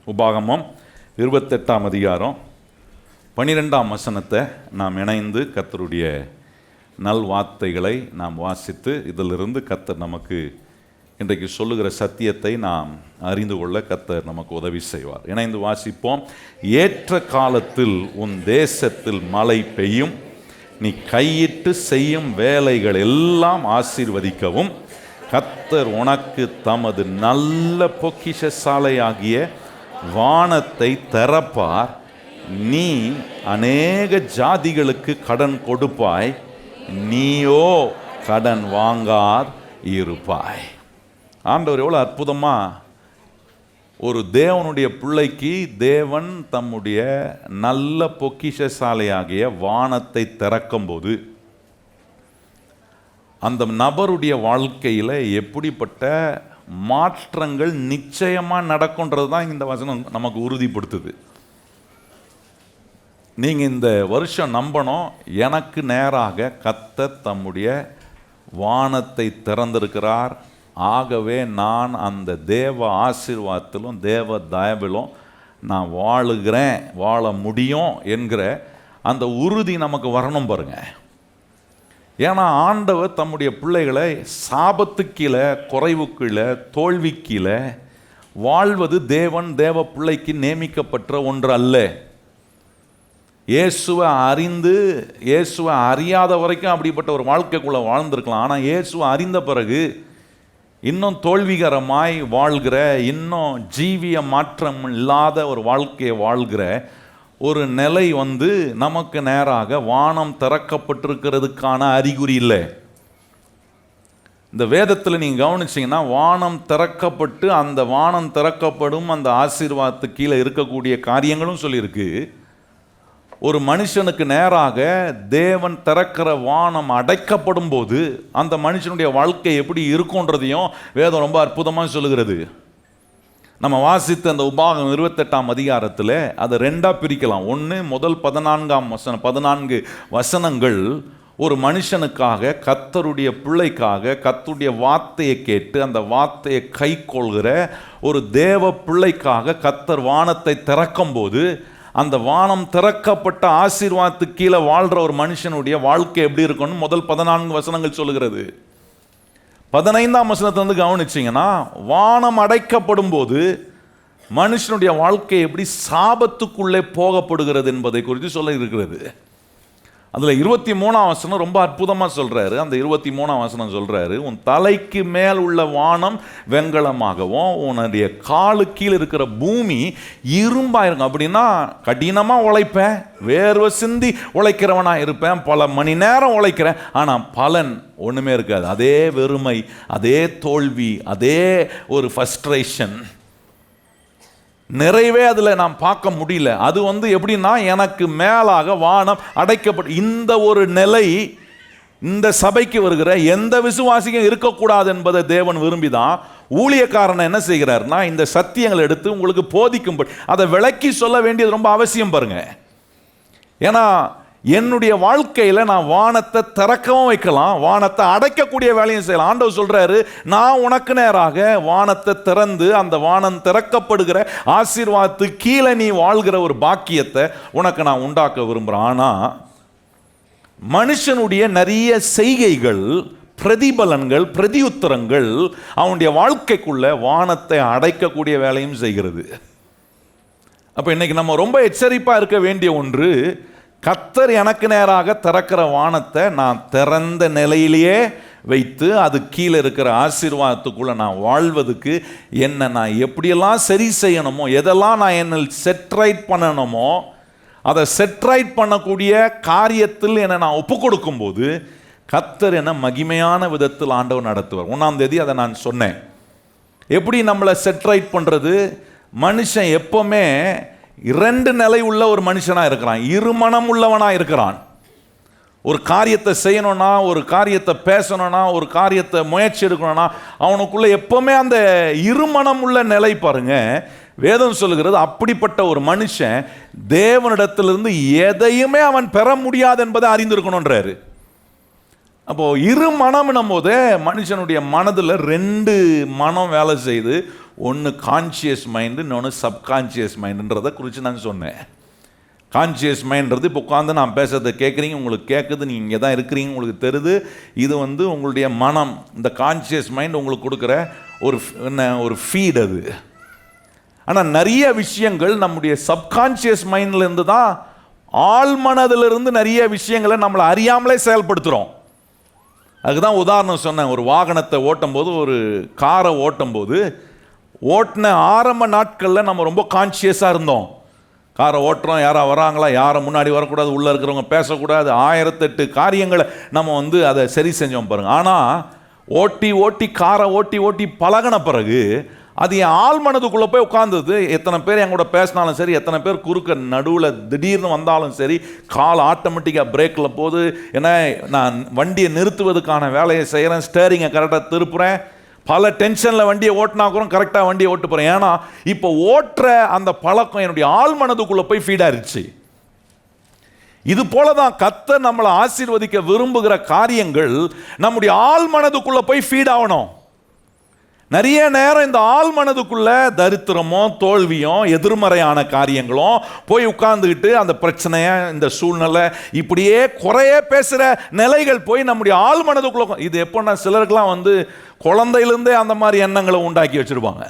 உபாகமம் 28ஆம் அதிகாரம் 12ஆம் வசனத்தை நாம் இணைந்து கர்த்தருடைய நல்வார்த்தைகளை நாம் வாசித்து இதிலிருந்து கர்த்தர் நமக்கு இன்றைக்கு சொல்லுகிற சத்தியத்தை நாம் அறிந்து கொள்ள கர்த்தர் நமக்கு உதவி செய்வார். இணைந்து வாசிப்போம். ஏற்ற காலத்தில் உன் தேசத்தில் மழை பெய்யும், நீ கையிட்டு செய்யும் வேலைகள் எல்லாம் ஆசீர்வதிக்கவும் கர்த்தர் உனக்கு தமது நல்ல பொக்கிஷ சாலையாகிய வானத்தை திறப்பார். நீ அநேக ஜாதிகளுக்கு கடன் கொடுப்பாய், நீயோ கடன் வாங்கார் இருப்பாய். ஆண்டவர் எவ்வளோ அற்புதமா ஒரு தேவனுடைய பிள்ளைக்கு தேவன் தம்முடைய நல்ல பொக்கிஷ சாலையாகிய வானத்தை திறக்கும்போது அந்த நபருடைய வாழ்க்கையில் எப்படிப்பட்ட மாற்றங்கள் நிச்சயமாக நடக்கும்ன்றது தான் இந்த வசனம் நமக்கு உறுதிப்படுத்துது. நீங்கள் இந்த வருஷம் நம்பணும், எனக்கு நேராக கர்த்தர் தம்முடைய வானத்தை திறந்திருக்கிறார். ஆகவே நான் அந்த தேவ ஆசீர்வாதத்திலும் தேவ தயவிலும் நான் வாழுகிறேன், வாழ முடியும் என்கிற அந்த உறுதி நமக்கு வரணும் பாருங்க. ஏன்னா ஆண்டவர் தம்முடைய பிள்ளைகளை சாபத்துக்கீழே, குறைவுக்கீழே, தோல்விக்கீழே வாழ்வது தேவ பிள்ளைக்கு நியமிக்கப்பட்ட ஒன்று அல்ல. இயேசுவை அறிந்து இயேசுவை அறியாத வரைக்கும் அப்படிப்பட்ட ஒரு வாழ்க்கைக்குள்ளே வாழ்ந்திருக்கலாம். ஆனால் இயேசுவை அறிந்த பிறகு இன்னும் தோல்விகரமாய் வாழ்கிற, இன்னும் ஜீவிய மாற்றம் இல்லாத ஒரு வாழ்க்கையை வாழ்கிற ஒரு நிலை நமக்கு நேராக வானம் திறக்கப்பட்டிருக்கிறதுக்கான அறிகுறி இல்லை. இந்த வேதத்தில் நீங்கள் கவனிச்சிங்கன்னா வானம் திறக்கப்பட்டு அந்த வானம் திறக்கப்படும் அந்த ஆசீர்வாதத்துக்கு கீழே இருக்கக்கூடிய காரியங்களும் சொல்லியிருக்கு. ஒரு மனுஷனுக்கு நேராக தேவன் திறக்கிற வானம் அடைக்கப்படும் போது அந்த மனுஷனுடைய வாழ்க்கை எப்படி இருக்குன்றதையும் வேதம் ரொம்ப அற்புதமாக சொல்லுகிறது. நம்ம வாசித்த அந்த உபாகம் 28ஆம் அதிகாரத்தில் அதை ரெண்டாக பிரிக்கலாம். ஒன்று, முதல் 14 வசனங்கள் ஒரு மனுஷனுக்காக, கர்த்தருடைய பிள்ளைக்காக, கர்த்தருடைய வார்த்தையை கேட்டு அந்த வார்த்தையை கை கொள்கிற ஒரு தேவ பிள்ளைக்காக கர்த்தர் வானத்தை திறக்கும் போது அந்த வானம் திறக்கப்பட்ட ஆசீர்வாதத்துக்கு கீழே வாழ்கிற ஒரு மனுஷனுடைய வாழ்க்கை எப்படி இருக்குன்னு முதல் 14 வசனங்கள் சொல்லுகிறது. 15ஆம் வசனத்தை கவனிச்சிங்கன்னா வானம் அடைக்கப்படும் போது மனுஷனுடைய வாழ்க்கை எப்படி சாபத்துக்குள்ளே போகப்படுகிறது என்பதை குறித்து சொல்ல இருக்கிறது. அதில் 23ஆம் வசனம் ரொம்ப அற்புதமாக சொல்கிறாரு. அந்த 23ஆம் வசனம் சொல்கிறாரு, உன் தலைக்கு மேல் உள்ள வானம் வெண்கலமாகவும் உன்னுடைய காலு கீழே இருக்கிற பூமி இரும்பாக இருக்கும். அப்படின்னா கடினமாக உழைப்பேன், வேர்வை சிந்தி உழைக்கிறவனாக இருப்பேன், பல மணி நேரம் உழைக்கிறேன், ஆனால் பலன் ஒன்றுமே இருக்காது. அதே வெறுமை, அதே தோல்வி, அதே ஒரு ஃப்ரஸ்ட்ரேஷன், நிறைவே அதில் நாம் பார்க்க முடியல. அது எப்படின்னா எனக்கு மேலாக வானம் அடைக்கப்பட்டு இந்த ஒரு நிலை இந்த சபைக்கு வருகிற எந்த விசுவாசிக்கும் இருக்கக்கூடாது என்பதை தேவன் விரும்பிதான் ஊழியக்காரனை என்ன செய்கிறார்னா இந்த சத்தியங்களை எடுத்து உங்களுக்கு போதிக்கும்படி அதை விளக்கி சொல்ல வேண்டியது ரொம்ப அவசியம் பாருங்க. ஏன்னா என்னுடைய வாழ்க்கையில் நான் வானத்தை திறக்கவும் வைக்கலாம், வானத்தை அடைக்கக்கூடிய வேலையும் செய்யலாம். ஆண்டவர் சொல்றாரு, நான் உனக்கு நேராக வானத்தை திறந்து அந்த வானம் திறக்கப்படுகிற ஆசீர்வாதத்துக்கு கீழே நீ வாழ்கிற ஒரு பாக்கியத்தை உனக்கு நான் உண்டாக்க விரும்புகிறேன். ஆனால் மனுஷனுடைய நிறைய செய்கைகள், பிரதிபலன்கள், பிரதியுத்தரங்கள் அவனுடைய வாழ்க்கைக்குள்ள வானத்தை அடைக்கக்கூடிய வேலையும் செய்கிறது. அப்போ இன்னைக்கு நம்ம ரொம்ப எச்சரிப்பாக இருக்க வேண்டிய ஒன்று, கர்த்தர் எனக்கு நேராக திறக்கிற வானத்தை நான் திறந்த நிலையிலேயே வைத்து அது கீழே இருக்கிற ஆசீர்வாதத்துக்குள்ளே நான் வாழ்வதுக்கு என்ன நான் எப்படியெல்லாம் சரி செய்யணுமோ, எதெல்லாம் நான் என்னை செட்ரைட் பண்ணணுமோ அதை செட்ரைட் பண்ணக்கூடிய காரியத்தில் என்னை நான் ஒப்பு கொடுக்கும்போது கர்த்தர் என்னை மகிமையான விதத்தில் ஆண்டவர் நடத்துவார். 1ஆம் தேதி அதை நான் சொன்னேன். எப்படி நம்மளை செட்ரைட் பண்ணுறது? மனுஷன் எப்பவுமே 2 நிலை உள்ள ஒரு மனுஷனாக இருக்கிறான், இருமனம் உள்ளவனாக இருக்கிறான். ஒரு காரியத்தை செய்யணும்னா, ஒரு காரியத்தை பேசணும்னா, ஒரு காரியத்தை முயற்சி எடுக்கணும்னா அவனுக்குள்ள எப்பவுமே அந்த இருமனம் உள்ள நிலை பாருங்க. வேதம் சொல்லுகிறது, அப்படிப்பட்ட ஒரு மனுஷன் தேவனிடத்திலிருந்து எதையுமே அவன் பெற முடியாது என்பதை அறிந்திருக்கணுன்றாரு. அப்போது இரு மனம்னும் போதே மனுஷனுடைய மனதில் 2 மனம் வேலை செய்யுது. ஒன்று கான்சியஸ் மைண்டு, இன்னொன்று சப்கான்சியஸ் மைண்டுன்றதை குறித்து நான் சொன்னேன். கான்சியஸ் மைண்ட்றது இப்போ உட்காந்து நான் பேசுறதை கேட்குறீங்க, உங்களுக்கு கேட்குது, நீங்கள் இங்கே தான் இருக்கிறீங்க, உங்களுக்கு தெரியுது. இது உங்களுடைய மனம். இந்த கான்சியஸ் மைண்ட் உங்களுக்கு கொடுக்குற ஒரு ஃபீட் அது. ஆனால் நிறைய விஷயங்கள் நம்முடைய சப்கான்சியஸ் மைண்ட்லேருந்து தான், ஆழ் மனதிலிருந்து நிறைய விஷயங்களை நம்மளை அறியாமலே செயல்படுத்துகிறோம். அதுதான் உதாரணம் சொன்னேன். ஒரு வாகனத்தை ஓட்டும்போது, ஒரு காரை ஓட்டும்போது, ஓட்டின ஆரம்ப நாட்களில் நம்ம ரொம்ப கான்சியஸாக இருந்தோம். காரை ஓட்டுறோம், யாராக வராங்களா, யாரை முன்னாடி வரக்கூடாது, உள்ளே இருக்கிறவங்க பேசக்கூடாது, 1008 காரியங்களை நம்ம அதை சரி செஞ்சோம் பாருங்கள். ஆனால் ஓட்டி காரை ஓட்டி பழகின பிறகு அது என் ஆள் மனதுக்குள்ளே போய் உட்காந்துது. எத்தனை பேர் என் கூட பேசினாலும் சரி, எத்தனை பேர் குறுக்க நடுவில் திடீர்னு வந்தாலும் சரி, கால் ஆட்டோமேட்டிக்காக பிரேக்கில் போகுது. ஏன்னா நான் வண்டியை நிறுத்துவதுக்கான வேலையை செய்கிறேன், ஸ்டேரிங்கை கரெக்டாக திருப்புறேன். பல டென்ஷனில் வண்டியை ஓட்டினா கூட கரெக்டாக வண்டியை ஓட்டு போகிறேன். ஏன்னா இப்போ ஓட்டுற அந்த பழக்கம் என்னுடைய ஆள் மனதுக்குள்ளே போய் ஃபீடாயிருச்சு. இது போல தான் கர்த்தர் நம்மளை ஆசீர்வதிக்க விரும்புகிற காரியங்கள் நம்முடைய ஆள் மனதுக்குள்ளே போய் ஃபீட் ஆகணும். நிறைய நேரம் இந்த ஆள் மனதுக்குள்ள தரித்திரமோ தோல்வியும் எதிர்மறையான காரியங்களும் போய் உட்கார்ந்துக்கிட்டு அந்த பிரச்சனைய, இந்த சூழ்நிலை, இப்படியே குறைய பேசுகிற நிலைகள் போய் நம்முடைய ஆள் மனதுக்குள்ள. இது எப்போன்னா சிலருக்கெல்லாம் குழந்தையிலேருந்தே அந்த மாதிரி எண்ணங்களை உண்டாக்கி வச்சுருப்பாங்க.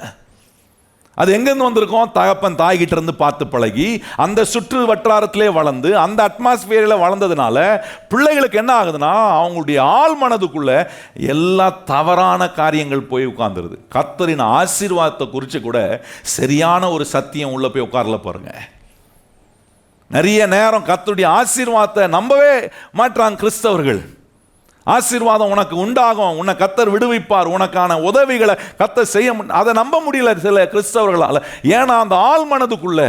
அது எங்கேருந்து வந்திருக்கோம்? தகப்பன் தாய்கிட்ட இருந்து பார்த்து பழகி, அந்த சுற்று வட்டாரத்திலே வளர்ந்து, அந்த அட்மாஸ்பியரில் வளர்ந்ததுனால பிள்ளைகளுக்கு என்ன ஆகுதுன்னா, அவங்களுடைய ஆள் மனதுக்குள்ள எல்லா தவறான காரியங்கள் போய் உட்கார்ந்துருது. கர்த்தரின் ஆசீர்வாதத்தை குறித்து கூட சரியான ஒரு சத்தியம் உள்ள போய் உட்காரல பாருங்க. நிறைய நேரம் கர்த்தருடைய ஆசீர்வாதத்தை நம்பவே மாட்டாங்க கிறிஸ்தவர்கள். ஆசீர்வாதம் உனக்கு உண்டாகும், உன்னை கர்த்தர் விடுவிப்பார், உனக்கான உதவிகளை கர்த்தர் செய்ய, அதை நம்ப முடியல சில கிறிஸ்தவர்களால். ஏன்னா அந்த ஆள் மனதுக்குள்ள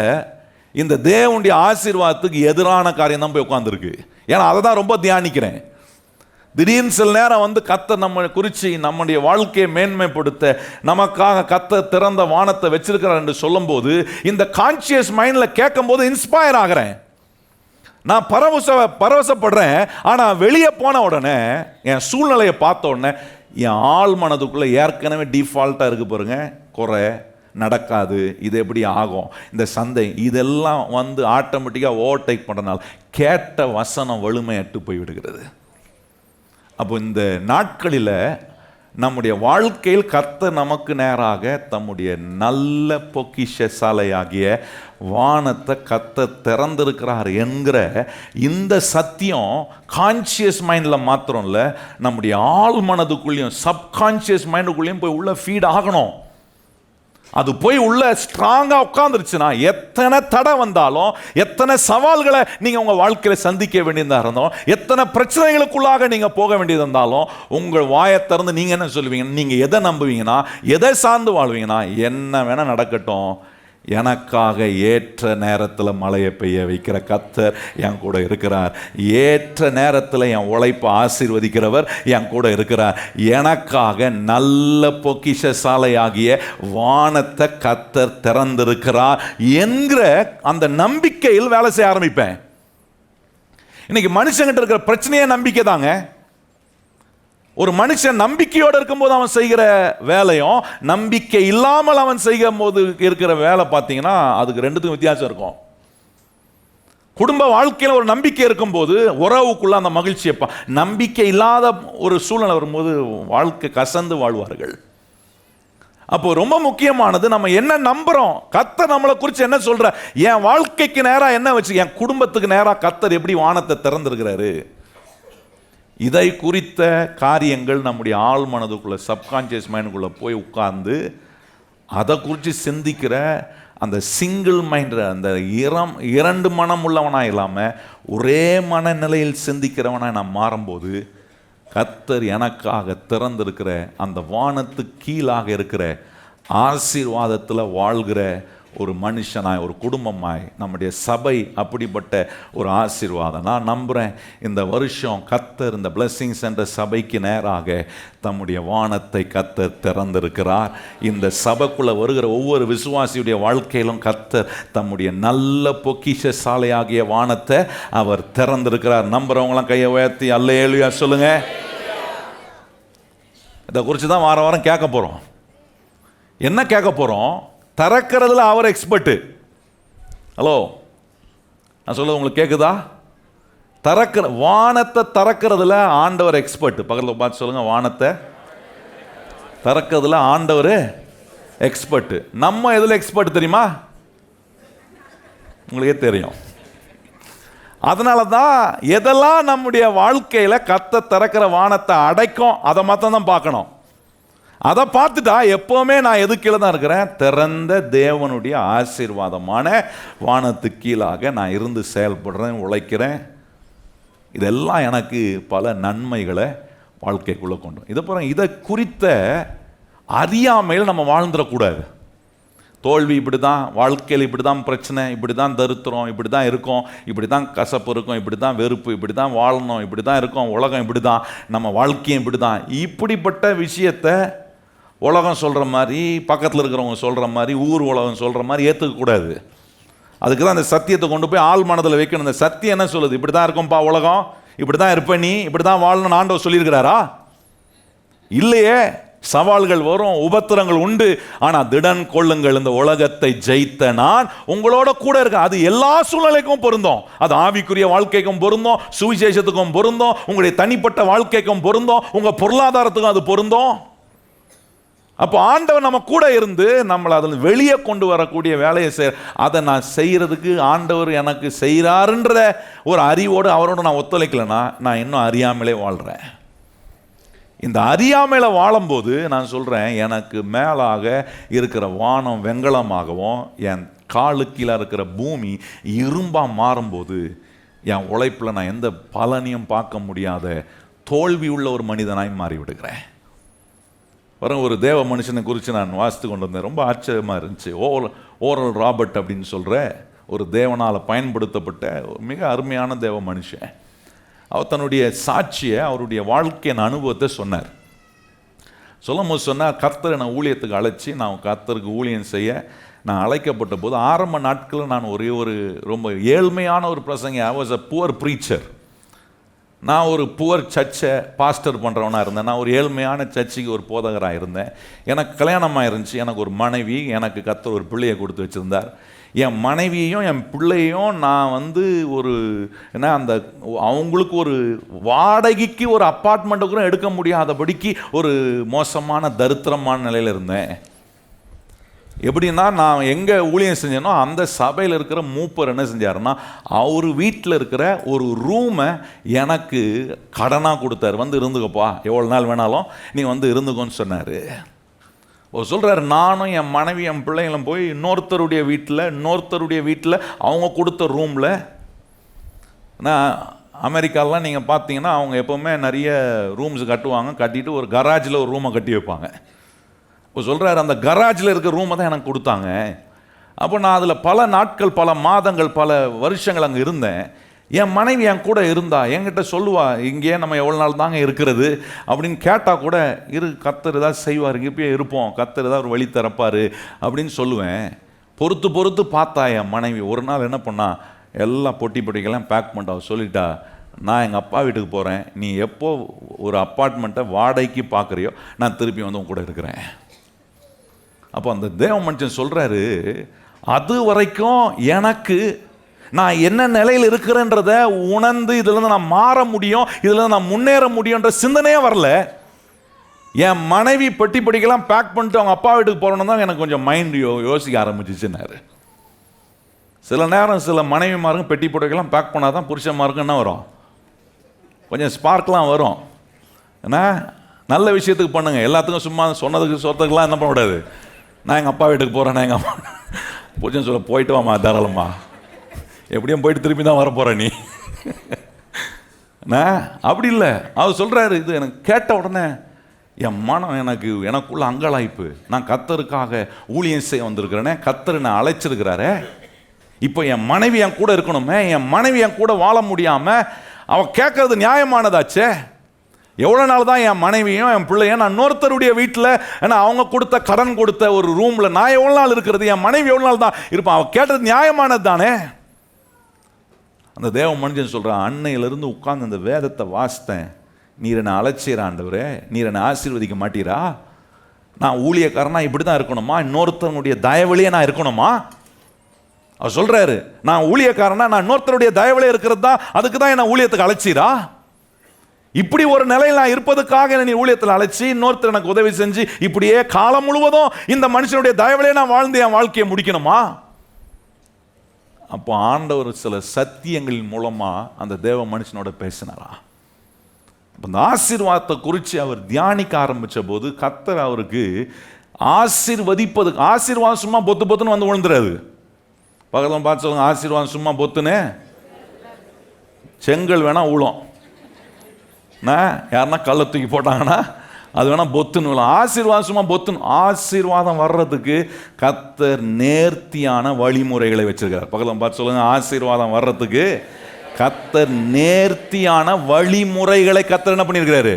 இந்த தேவனுடைய ஆசீர்வாதத்துக்கு எதிரான காரியம் தான் போய் உட்காந்துருக்கு. ஏன்னா அதை தான் ரொம்ப தியானிக்கிறேன். திடீர்னு சில நேரம் கர்த்தர் நம்ம குறித்து நம்முடைய வாழ்க்கையை மேன்மைப்படுத்த நமக்காக கர்த்தர் திறந்த வானத்தை வச்சிருக்கிறார் என்று சொல்லும்போது, இந்த கான்சியஸ் மைண்டில் கேட்கும் போது இன்ஸ்பயர் ஆகிறேன், நான் பரவசப்படுறேன். ஆனால் வெளியே போன உடனே, என் சூழ்நிலையை பார்த்த உடனே, என் ஆள் மனதுக்குள்ளே ஏற்கனவே டிஃபால்ட்டாக இருக்கு பாருங்க, குறை நடக்காது, இது எப்படி ஆகும், இந்த சந்தை, இதெல்லாம் ஆட்டோமேட்டிக்காக ஓவர்டேக் பண்ணுறதுனால கேட்ட வசனம் வலிமையற்று போய்விடுகிறது. அப்போ இந்த நாட்களில் நம்முடைய வாழ்க்கையில் கர்த்தர் நமக்கு நேராக தம்முடைய நல்ல பொக்கிஷ சாலையாகிய வானத்தை கர்த்தர் திறந்திருக்கிறார் என்கிற இந்த சத்தியம் கான்சியஸ் மைண்டில் மாத்திரம் இல்லை, நம்முடைய ஆள் மனதுக்குள்ளேயும் சப்கான்சியஸ் மைண்டுக்குள்ளேயும் போய் உள்ள ஃபீட் ஆகணும். அது போய் உள்ள ஸ்ட்ராங்காக உட்காந்துருச்சுன்னா, எத்தனை தடை வந்தாலும், எத்தனை சவால்களை நீங்கள் உங்கள் வாழ்க்கையில் சந்திக்க வேண்டியதாக இருந்தோம், எத்தனை பிரச்சனைகளுக்குள்ளாக நீங்கள் போக வேண்டியது இருந்தாலும், உங்கள் வாயை திறந்து நீங்கள் என்ன சொல்லுவீங்க? நீங்கள் எதை நம்புவீங்கன்னா, எதை சார்ந்து வாழ்வீங்கன்னா, என்ன வேணால் நடக்கட்டும், எனக்காக ஏற்ற நேரத்தில் மழையை பெய்ய வைக்கிற கர்த்தர் என் கூட இருக்கிறார், ஏற்ற நேரத்தில் என் உழைப்பை ஆசீர்வதிக்கிறவர் என் கூட இருக்கிறார், எனக்காக நல்ல பொக்கிஷ சாலையாகிய வானத்தை கர்த்தர் திறந்திருக்கிறார் என்கிற அந்த நம்பிக்கையில் வேலை செய்ய ஆரம்பிப்பேன். இன்னைக்கு மனுஷங்கிட்ட இருக்கிற பிரச்சனையே நம்பிக்கை தாங்க. ஒரு மனுஷன் நம்பிக்கையோடு இருக்கும்போது அவன் செய்கிற வேலையும், நம்பிக்கை இல்லாமல் அவன் செய்யும் போது இருக்கிற வேலை பார்த்தீங்கன்னா, அதுக்கு ரெண்டுத்துக்கும் வித்தியாசம் இருக்கும். குடும்ப வாழ்க்கையில் ஒரு நம்பிக்கை இருக்கும்போது உறவுக்குள்ள அந்த மகிழ்ச்சியப்பா, நம்பிக்கை இல்லாத ஒரு சூழ்நிலை வரும்போது வாழ்க்கை கசந்து வாழ்வார்கள். அப்போ ரொம்ப முக்கியமானது, நம்ம என்ன நம்புறோம், கர்த்தர் நம்மளை குறித்து என்ன சொல்ற, என் வாழ்க்கைக்கு நேராக என்ன வச்சு, என் குடும்பத்துக்கு நேராக கர்த்தர் எப்படி வானத்தை திறந்திருக்கிறாரு, இதை குறித்த காரியங்கள் நம்முடைய ஆள் மனதுக்குள்ளே சப்கான்சியஸ் மைண்டுக்குள்ளே போய் உட்கார்ந்து அதை குறித்து சிந்திக்கிற அந்த சிங்கிள் மைண்ட், அந்த இரண்டு மனம் உள்ளவனாக இல்லாமல் ஒரே மனநிலையில் சிந்திக்கிறவனாக நான் மாறும்போது, கர்த்தர் எனக்காக திறந்திருக்கிற அந்த வானத்துக்கு கீழாக இருக்கிற ஆசீர்வாதத்தில் வாழ்கிற ஒரு மனுஷனாய், ஒரு குடும்பமாய், நம்முடைய சபை அப்படிப்பட்ட ஒரு ஆசீர்வாதம் நான் நம்புகிறேன். இந்த வருஷம் கர்த்தர் இந்த பிளெஸிங்ஸ் என்ற சபைக்கு நேராக தம்முடைய வானத்தை கர்த்தர் திறந்திருக்கிறார். இந்த சபைக்குள்ளே வருகிற ஒவ்வொரு விசுவாசியுடைய வாழ்க்கையிலும் கர்த்தர் தம்முடைய நல்ல பொக்கிஷ சாலையாகிய வானத்தை அவர் திறந்திருக்கிறார். நம்புறவங்களாம் கையை உயர்த்தி அல்லேலூயா சொல்லுங்க. இதை குறித்து தான் வாரம் வாரம் கேட்க போகிறோம். என்ன கேட்க போகிறோம்? திறக்கிறதுல அவர் எக்ஸ்பர்ட்டு. ஹலோ, நான் சொல்ல உங்களுக்கு கேட்குதா? வானத்தை திறக்கிறதுல ஆண்டவர் எக்ஸ்பர்ட். பக்கத்தில் பார்த்து சொல்லுங்க, வானத்தை திறக்கிறதுல ஆண்டவர் எக்ஸ்பர்ட். நம்ம எதில் எக்ஸ்பர்ட் தெரியுமா? உங்களுக்கே தெரியும். அதனால தான் எதெல்லாம் நம்முடைய வாழ்க்கையில் கத்த திறக்கிற வானத்தை அடைக்கும் அதை மாத்திரம் தான் பார்க்கணும். அதை பார்த்துட்டா எப்போவுமே நான் எது கீழே தான் இருக்கிறேன்? திறந்த தேவனுடைய ஆசீர்வாதமான வானத்துக்கு கீழாக நான் இருந்து செயல்படுறேன், உழைக்கிறேன். இதெல்லாம் எனக்கு பல நன்மைகளை வாழ்க்கைக்குள்ளே கொண்டு. இதை குறித்த அறியாமையில் நம்ம வாழ்ந்துடக்கூடாது. தோல்வி இப்படி தான், வாழ்க்கையில் இப்படி தான் பிரச்சனை, இப்படி தான் தரித்திரம், இப்படி தான் இருக்கும், இப்படி தான் கசப்பு இருக்கும், இப்படி தான் வெறுப்பு, இப்படி தான் வாழணும், இப்படி தான் இருக்கும், உலகம் இப்படி தான், நம்ம வாழ்க்கையும் இப்படி தான். இப்படிப்பட்ட விஷயத்தை உலகம் சொல்கிற மாதிரி, பக்கத்தில் இருக்கிறவங்க சொல்கிற மாதிரி, ஊர் உலகம் சொல்கிற மாதிரி ஏற்றுக்கக்கூடாது. அதுக்கு தான் அந்த சத்தியத்தை கொண்டு போய் ஆள் மனதில் வைக்கணும். இந்த சத்தியம் என்ன சொல்லுது? இப்படி தான் இருக்கும்பா உலகம், இப்படி தான் இருப்ப, நீ இப்படி தான் வாழணும்னு ஆண்டவர் சொல்லியிருக்கிறாரா? இல்லையே. சவால்கள் வரும், உபத்திரங்கள் உண்டு. ஆனால் திடன் கொள்ளுங்கள், இந்த உலகத்தை ஜெயித்த நான் உங்களோட கூட இருக்கேன். அது எல்லா சூழ்நிலைக்கும் பொருந்தும். அது ஆவிக்குரிய வாழ்க்கைக்கும் பொருந்தும், சுவிசேஷத்துக்கும் பொருந்தும், உங்களுடைய தனிப்பட்ட வாழ்க்கைக்கும் பொருந்தும், உங்கள் பொருளாதாரத்துக்கும் அது பொருந்தும். அப்போ ஆண்டவர் நம்ம கூட இருந்து நம்மளை அதில் வெளியே கொண்டு வரக்கூடிய வேலையை அதை நான் செய்கிறதுக்கு ஆண்டவர் எனக்கு செய்கிறாருன்ற ஒரு அறிவோடு அவரோட நான் ஒத்துழைக்கலைன்னா நான் இன்னும் அறியாமலே வாழ்கிறேன். இந்த அறியாமையில் வாழும்போது நான் சொல்கிறேன், எனக்கு மேலாக இருக்கிற வானம் வெண்கலமாகவும் என் காலுக்கீழே இருக்கிற பூமி இரும்பாக மாறும்போது என் உழைப்பில் நான் எந்த பலனையும் பார்க்க முடியாத தோல்வி உள்ள ஒரு மனிதனாய் மாறிவிடுகிறேன். பாருங்க, ஒரு தேவ மனுஷனை குறித்து நான் வாசித்து கொண்டு வந்தேன். ரொம்ப ஆச்சரியமாக இருந்துச்சு. ஓரல் ராபர்ட் அப்படின்னு சொல்கிற ஒரு தேவனால் பயன்படுத்தப்பட்ட மிக அருமையான தேவ மனுஷன். அவர் தன்னுடைய சாட்சியை, அவருடைய வாழ்க்கையின் அனுபவத்தை சொன்னார். சொல்லும்போது சொன்னார், கர்த்தர் என்னை ஊழியத்துக்கு அழைச்சி நான் கர்த்தருக்கு ஊழியம் செய்ய நான் அழைக்கப்பட்ட போது ஆரம்ப நாட்களில் நான் ஒரு ரொம்ப ஏழ்மையான ஒரு பிரசங்க. I was a poor preacher. நான் ஒரு புவர் சர்ச்சை பாஸ்டர் பண்ணுறவனாக இருந்தேன். நான் ஒரு ஏழ்மையான சர்ச்சுக்கு ஒரு போதகராக இருந்தேன். எனக்கு கல்யாணமாக இருந்துச்சு. எனக்கு ஒரு மனைவி, எனக்கு கர்த்தர் ஒரு பிள்ளையை கொடுத்து வச்சுருந்தார். என் மனைவியையும் என் பிள்ளையும் நான் ஒரு அந்த அவங்களுக்கு ஒரு வாடகைக்கு ஒரு அப்பார்ட்மெண்ட்டை கூட எடுக்க முடியாதபடிக்கு ஒரு மோசமான தரித்திரமான நிலையில் இருந்தேன். எப்படின்னா, நான் எங்கே ஊழியம் செஞ்சேனோ அந்த சபையில் இருக்கிற மூப்பர் என்ன செஞ்சாருன்னா, அவர் வீட்டில் இருக்கிற ஒரு ரூமை எனக்கு கடனாக கொடுத்தாரு. இருந்துக்கப்பா, எவ்வளோ நாள் வேணாலும் நீ இருந்துக்கோன்னு சொன்னார். சொல்கிறார், நானும் என் மனைவி என் பிள்ளைங்களும் போய் இன்னொருத்தருடைய வீட்டில் அவங்க கொடுத்த ரூமில். நான் அமெரிக்காலாம் நீங்கள் பார்த்தீங்கன்னா அவங்க எப்போவுமே நிறைய ரூம்ஸ் கட்டுவாங்க, கட்டிட்டு ஒரு கராஜில் ஒரு ரூமை கட்டி வைப்பாங்க. இப்போ சொல்கிறார், அந்த கராஜில் இருக்கிற ரூமை தான் எனக்கு கொடுத்தாங்க. அப்போ நான் அதில் பல நாட்கள், பல மாதங்கள், பல வருஷங்கள் அங்கே இருந்தேன். என் மனைவி என் கூட இருந்தா, என்கிட்ட சொல்லுவா, இங்கேயே நம்ம எவ்வளோ நாள் தாங்க இருக்கிறது அப்படின்னு கேட்டால் கூட, கர்த்தர் ஏதாவது செய்வார், இங்கே போய் இருப்போம், கர்த்தர் ஏதாவது ஒரு வழி திறப்பார் அப்படின்னு சொல்லுவேன். பொறுத்து பார்த்தா என் மனைவி ஒரு நாள் என்ன பண்ணா, எல்லா பொட்டிக்கெல்லாம் பேக் பண்ணிட்டா. சொல்லிட்டா, நான் எங்கள் அப்பா வீட்டுக்கு போகிறேன், நீ எப்போ ஒரு அப்பார்ட்மெண்ட்டை வாடகைக்கு பார்க்குறியோ நான் திருப்பி உன் கூட இருக்கிறேன். அப்போ அந்த தேவ மனுஷன் சொல்கிறாரு, அது வரைக்கும் எனக்கு நான் என்ன நிலையில் இருக்கிறேன்றத உணர்ந்து இதில் நான் மாற முடியும், இதில் நான் முன்னேற முடியுன்ற சிந்தனையே வரல. என் மனைவி பொட்டிக்கெல்லாம் பேக் பண்ணிட்டு அவங்க அப்பா வீட்டுக்கு போகிறோன்னு தான் எனக்கு கொஞ்சம் மைண்ட் யோசிக்க ஆரம்பிச்சிச்சுன்னாரு. சில நேரம் சில மனைவிமாருங்க பொட்டிக்கெல்லாம் பேக் பண்ணால் தான் புருஷன்மாருக்கும் என்ன வரும், கொஞ்சம் ஸ்பார்க்லாம் வரும். ஏன்னா நல்ல விஷயத்துக்கு பண்ணுங்க, எல்லாத்துக்கும் சும்மா சொன்னதுக்கெல்லாம் என்ன பண்ணக்கூடாது. நான் எங்கள் அப்பா வீட்டுக்கு போகிறேன், நான் எங்கள் அப்பா புருஷன் சொல்ல, போயிட்டு வாமா தாராளமா, எப்படியும் போயிட்டு திருப்பி தான் வர போகிற நீ. அப்படி இல்லை. அவர் சொல்கிறாரு, இது எனக்கு கேட்ட உடனே என் மனம் எனக்குள்ள அங்கலாய்ப்பு. நான் கர்த்தருக்காக ஊழியம் செய்ய வந்திருக்கிறேனே, கர்த்தர் என்னை அழைச்சிருக்கிறாரே, இப்போ என் மனைவி என் கூட இருக்கணுமே, என் மனைவி என் கூட வாழ முடியாமல் அவள் கேட்கறது நியாயமானதாச்சே. எவ்வளோ நாள் தான் என் மனைவியும் என் பிள்ளையும் நான் இன்னொருத்தருடைய வீட்டில், ஏன்னா அவங்க கொடுத்த கடன் கொடுத்த ஒரு ரூமில் நான் எவ்வளோ நாள் இருக்கிறது, என் மனைவி எவ்வளோ நாள் தான் இருப்பான், அவள் கேட்டது நியாயமானது தானே. அந்த தேவ மனுஷன் சொல்கிறான், அன்னையிலிருந்து உட்கார்ந்து அந்த வேதத்தை வாசித்தேன், நீர் என்னை அழைச்சீர் ஆண்டவரே, நீர் என்னை ஆசீர்வதிக்க மாட்டீரா? நான் ஊழியக்காரனா இப்படி தான் இருக்கணுமா? இன்னொருத்தனுடைய தயவுலையே நான் இருக்கணுமா? அவர் சொல்றாரு, நான் ஊழியக்காரனா நான் இன்னொருத்தருடைய தயவுலே இருக்கிறது தான், அதுக்கு தான் என்ன ஊழியத்துக்கு அழைச்சீரா? இப்படி ஒரு நிலையில் நான் இருப்பதுக்காக நீ ஊழியத்தில் அழைச்சி இன்னொருத்தர் எனக்கு உதவி செஞ்சு இப்படியே காலம் முழுவதும் இந்த மனுஷனுடைய தயவுலே நான் வாழ்ந்து என் வாழ்க்கையை முடிக்கணுமா? அப்போ ஆண்டவர் சில சத்தியங்களின் மூலமா அந்த தேவ மனுஷனோட பேசினாரா. அந்த ஆசீர்வாதத்தை குறித்து அவர் தியானிக்க ஆரம்பித்த போது கர்த்தர் அவருக்கு ஆசீர்வதிப்பதுக்கு, ஆசீர்வாதம் சும்மா பொத்து பொத்துன்னு வந்து விழுந்துறாது. பக்கத்தில் பார்த்து சொல்லுங்க, ஆசீர்வாதம் சும்மா பொத்துன்னு செங்கல் வேணா ஊழும், யாருன்னா கல்லை தூக்கி போட்டாங்கன்னா அது வேணா பொத்துன்னு விழும். ஆசீர்வாதம் சும்மா பொத்துன்னு. ஆசீர்வாதம் வர்றதுக்கு கர்த்தர் நேர்த்தியான வழிமுறைகளை வச்சிருக்கார். பக்கத்தில் பார்த்து சொல்லுங்க, ஆசீர்வாதம் வர்றதுக்கு கர்த்தர் நேர்த்தியான வழிமுறைகளை கர்த்தர் என்ன பண்ணியிருக்கிறாரு.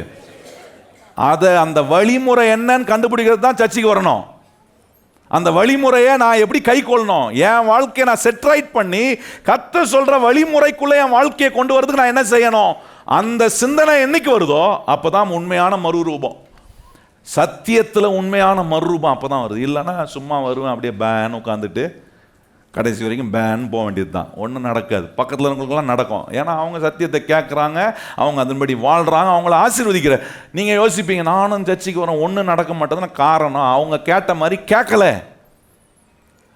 அந்த வழிமுறை என்னன்னு கண்டுபிடிக்கிறது தான் சர்ச்சைக்கு வரணும். அந்த வழிமுறையை நான் எப்படி கை கொள்ளணும், என் வாழ்க்கையை நான் செட்ரைட் பண்ணி கர்த்தர் சொல்ற வழிமுறைக்குள்ள என் வாழ்க்கையை கொண்டு வரதுக்கு நான் என்ன செய்யணும், அந்த சிந்தனை என்னைக்கு வருதோ அப்பதான் உண்மையான மறுரூபம். சத்தியத்தில் உண்மையான மறுரூபம் அப்பதான் வருது. இல்லைன்னா சும்மா வருவேன் அப்படியே பேன் உட்காந்துட்டு கடைசி வரைக்கும் பேன் போக வேண்டியது தான். ஒன்றும் நடக்காது. பக்கத்தில் இருக்கிறவங்களுக்குலாம் நடக்கும். ஏன்னா அவங்க சத்தியத்தை கேட்குறாங்க, அவங்க அதன்படி வாழ்கிறாங்க, அவங்கள ஆசீர்வதிக்கிற. நீங்கள் யோசிப்பீங்க, நானும் சர்ச்சைக்கு வரேன் ஒன்றும் நடக்க மாட்டேதுன்னு. காரணம் அவங்க கேட்ட மாதிரி கேட்கல.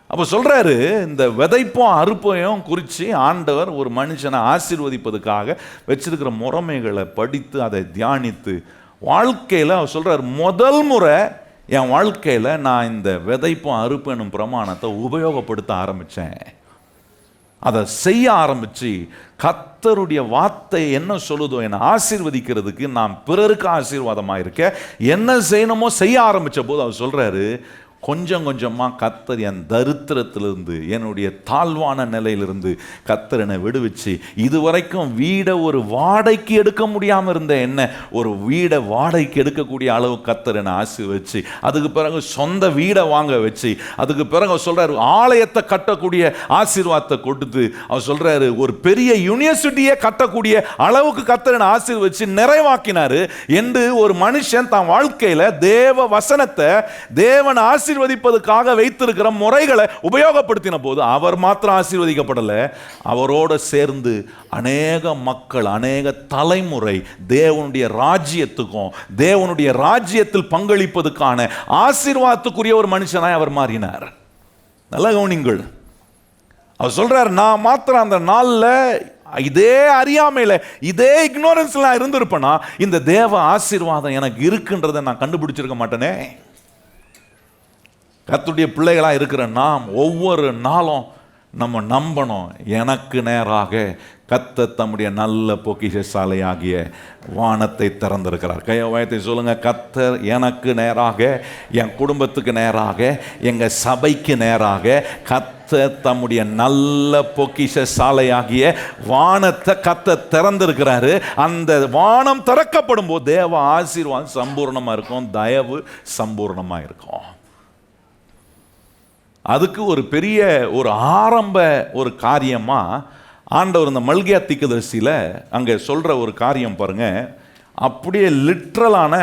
அப்போ சொல்கிறாரு, இந்த விதைப்பும் அறுப்பையும் குறித்து ஆண்டவர் ஒரு மனுஷனை ஆசீர்வதிப்பதுக்காக வச்சிருக்கிற முறைமைகளை படித்து அதை தியானித்து வாழ்க்கையில் அவர் சொல்கிறார், முதல் முறை என் வாழ்க்கையில் நான் இந்த விதைப்பும் அறுப்பு பிரமாணத்தை உபயோகப்படுத்த ஆரம்பித்தேன். அதை செய்ய ஆரம்பித்து கர்த்தருடைய வார்த்தை என்ன சொல்லுதோ என்னை ஆசீர்வதிக்கிறதுக்கு நான் பிறருக்கு ஆசீர்வாதமாக இருக்க என்ன செய்யணுமோ செய்ய ஆரம்பித்த போது அவர் சொல்கிறாரு, கொஞ்சம் கொஞ்சமாக கர்த்தர் என் தரித்திரத்திலிருந்து, என்னுடைய தாழ்வான நிலையிலிருந்து கர்த்தர் என்னை விடுவிச்சு, இதுவரைக்கும் வீடை ஒரு வாடகைக்கு எடுக்க முடியாமல் இருந்த என்ன ஒரு வீடை வாடகைக்கு எடுக்கக்கூடிய அளவு கர்த்தர் என்னை ஆசீர்வதிச்சு, அதுக்கு பிறகு சொந்த வீடை வாங்க வச்சு, அதுக்கு பிறகு அவர் சொல்கிறாரு ஆலயத்தை கட்டக்கூடிய ஆசீர்வாதத்தை கொடுத்து, அவர் சொல்கிறாரு ஒரு பெரிய யூனிவர்சிட்டியை கட்டக்கூடிய அளவுக்கு கர்த்தர் என்னை ஆசீர்வதிச்சு நிறைவாக்கினார் என்று ஒரு மனுஷன் தன் வாழ்க்கையில் தேவ வசனத்தை தேவன் ஆசீர்வதிப்பதற்காக வைத்திருக்கிற முறைகளை உபயோகப்படுத்தின போது அவர் மாத்திரம் ஆசீர்வதிக்கப்படலை, அவரோடு சேர்ந்து அநேக மக்கள், அநேக தலைமுறை தேவனுடைய ராஜ்யத்துக்கும் தேவனுடைய ராஜ்யத்தில் பங்களிப்பதற்கான ஆசீர்வாதத்துக்குரிய ஒரு மனுஷனாய் அவர் மாறினார். நல்ல கவனிங்கள். அவர் சொல்றார், நான் மாத்திரம் அந்த நாளில் இதே அறியாமையில் இதே இக்னோரன்ஸ்ல இருந்திருப்பேனா இந்த தேவ ஆசீர்வாதம் எனக்கு இருக்குன்றதை நான் கண்டுபிடிச்சிருக்க மாட்டேனே. கர்த்தருடைய பிள்ளைகளாக இருக்கிற நாம் ஒவ்வொரு நாளும் நம்ம நம்பணும், எனக்கு நேராக கர்த்தர் தம்முடைய நல்ல பொக்கிஷசாலையாகிய வானத்தை திறந்திருக்கிறார். கையை உயர்த்தி சொல்லுங்க, கர்த்தர் எனக்கு நேராக, என் குடும்பத்துக்கு நேராக, எங்கள் சபைக்கு நேராக கர்த்தர் தம்முடைய நல்ல பொக்கிஷசாலையாகிய வானத்தை கர்த்தர் திறந்திருக்கிறாரு. அந்த வானம் திறக்கப்படும் போது தேவ ஆசீர்வாதம் சம்பூர்ணமாக இருக்கும், தயவு சம்பூர்ணமாக இருக்கும். அதுக்கு ஒரு பெரிய ஒரு ஆரம்ப ஒரு காரியமாக ஆண்டவர் இந்த மல்கியா தீர்க்கதரிசியில் அங்கே சொல்கிற ஒரு காரியம் பாருங்கள், அப்படியே லிட்ரலான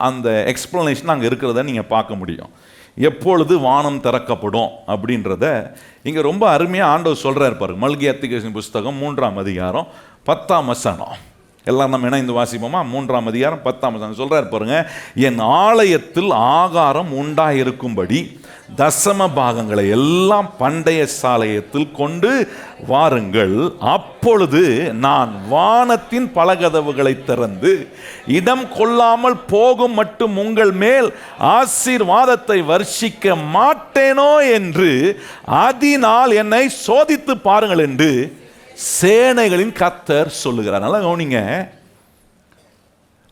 அந்த எக்ஸ்ப்ளனேஷன் அங்கே இருக்கிறத நீங்கள் பார்க்க முடியும். எப்பொழுது வானம் திறக்கப்படும் அப்படின்றத இங்கே ரொம்ப அருமையாக ஆண்டவர் சொல்கிறார் பாருங்க. மல்கியா தீர்க்கதரிசி புஸ்தகம் 3ஆம் அதிகாரம் 10ஆம் வசனம். எல்லாம் நம்ம இணைந்து வாசிப்போமா? 3ஆம் அதிகாரம் 10ஆம் வசனம் சொல்றாரு பாருங்க, என் ஆலயத்தில் ஆகாரம் உண்டாயிருக்கும்படி தசம பாகங்களை எல்லாம் பண்டைய சாலயத்தில் கொண்டு வாருங்கள், அப்பொழுது நான் வானத்தின் பலகதவுகளை திறந்து இடம் கொள்ளாமல் போகும் மட்டும் உங்கள் மேல் ஆசீர்வாதத்தை வர்ஷிக்க மாட்டேனோ என்று அதனால் என்னை சோதித்து பாருங்கள் என்று சேனைகளின் கர்த்தர் சொல்லுகிறார். நல்லா கவனிங்க,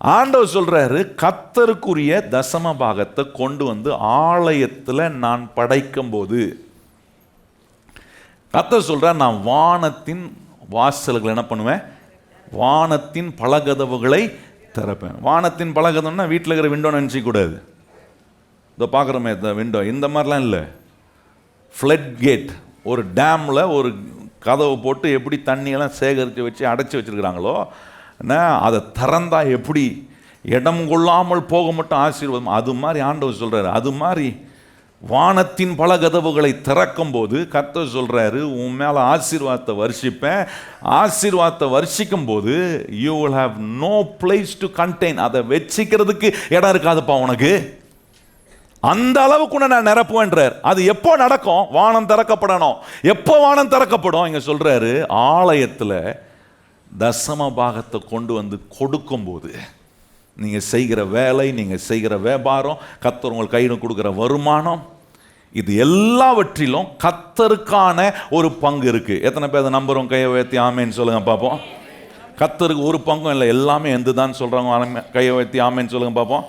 ஆண்டவர் சொல்றாரு, கர்த்தருக்குரிய தசம பாகத்தை கொண்டு வந்து ஆலயத்தில் நான் படைக்கும் போது கர்த்தர் சொல்றார், நான் வானத்தின் வாசல்களை என்ன பண்ணுவேன், வானத்தின் பலகதவுகளை திறப்பேன். வானத்தின் பலகதம்னா வீட்டில் இருக்கிற விண்டோ நினச்சி கூடாது, இதோ பார்க்குறோமே இந்த விண்டோ, இந்த மாதிரிலாம் இல்லை. ஃப்ளட் கேட், ஒரு டேமில் ஒரு கதவை போட்டு எப்படி தண்ணியெல்லாம் சேகரித்து வச்சு அடைச்சி வச்சுருக்கிறாங்களோ, அதை திறந்தா எப்படி இடம் கொள்ளாமல் போக மட்டும் ஆசீர்வாதம். அது மாதிரி ஆண்டவர் சொல்றாரு, அது மாதிரி வானத்தின் பல கதவுகளை திறக்கும் போது கர்த்தர் சொல்றாரு, உன் மேல ஆசீர்வாதத்தை வருஷிப்பேன். ஆசீர்வாதத்தை வருஷிக்கும் போது you will have no place to contain. அதை வச்சிக்கிறதுக்கு இடம் இருக்காதுப்பா உனக்கு. அந்த அளவுக்கு நான் நிரப்புவேன்றார். அது எப்போ நடக்கும்? வானம் திறக்கப்படணும். எப்போ வானம் திறக்கப்படும்? இங்க சொல்றாரு, ஆலயத்துல தசம பாகத்தை கொண்டு வந்து கொடுக்கும் போது, நீங்க செய்கிற வேலை, நீங்க செய்கிற வியாபாரம், கர்த்தர் உங்கள் கையில் கொடுக்கிற வருமானம், இது எல்லாவற்றிலும் கர்த்தருக்கான ஒரு பங்கு இருக்கு. எத்தனை பேர் நம்புறோம்? கையை உயர்த்தி ஆமேன்னு சொல்லுங்க பார்ப்போம். கர்த்தருக்கு ஒரு பங்கும் இல்லை, எல்லாமே எந்துதான் சொல்றாங்க. கையை உயர்த்தி ஆமேன்னு சொல்லுங்க பார்ப்போம்.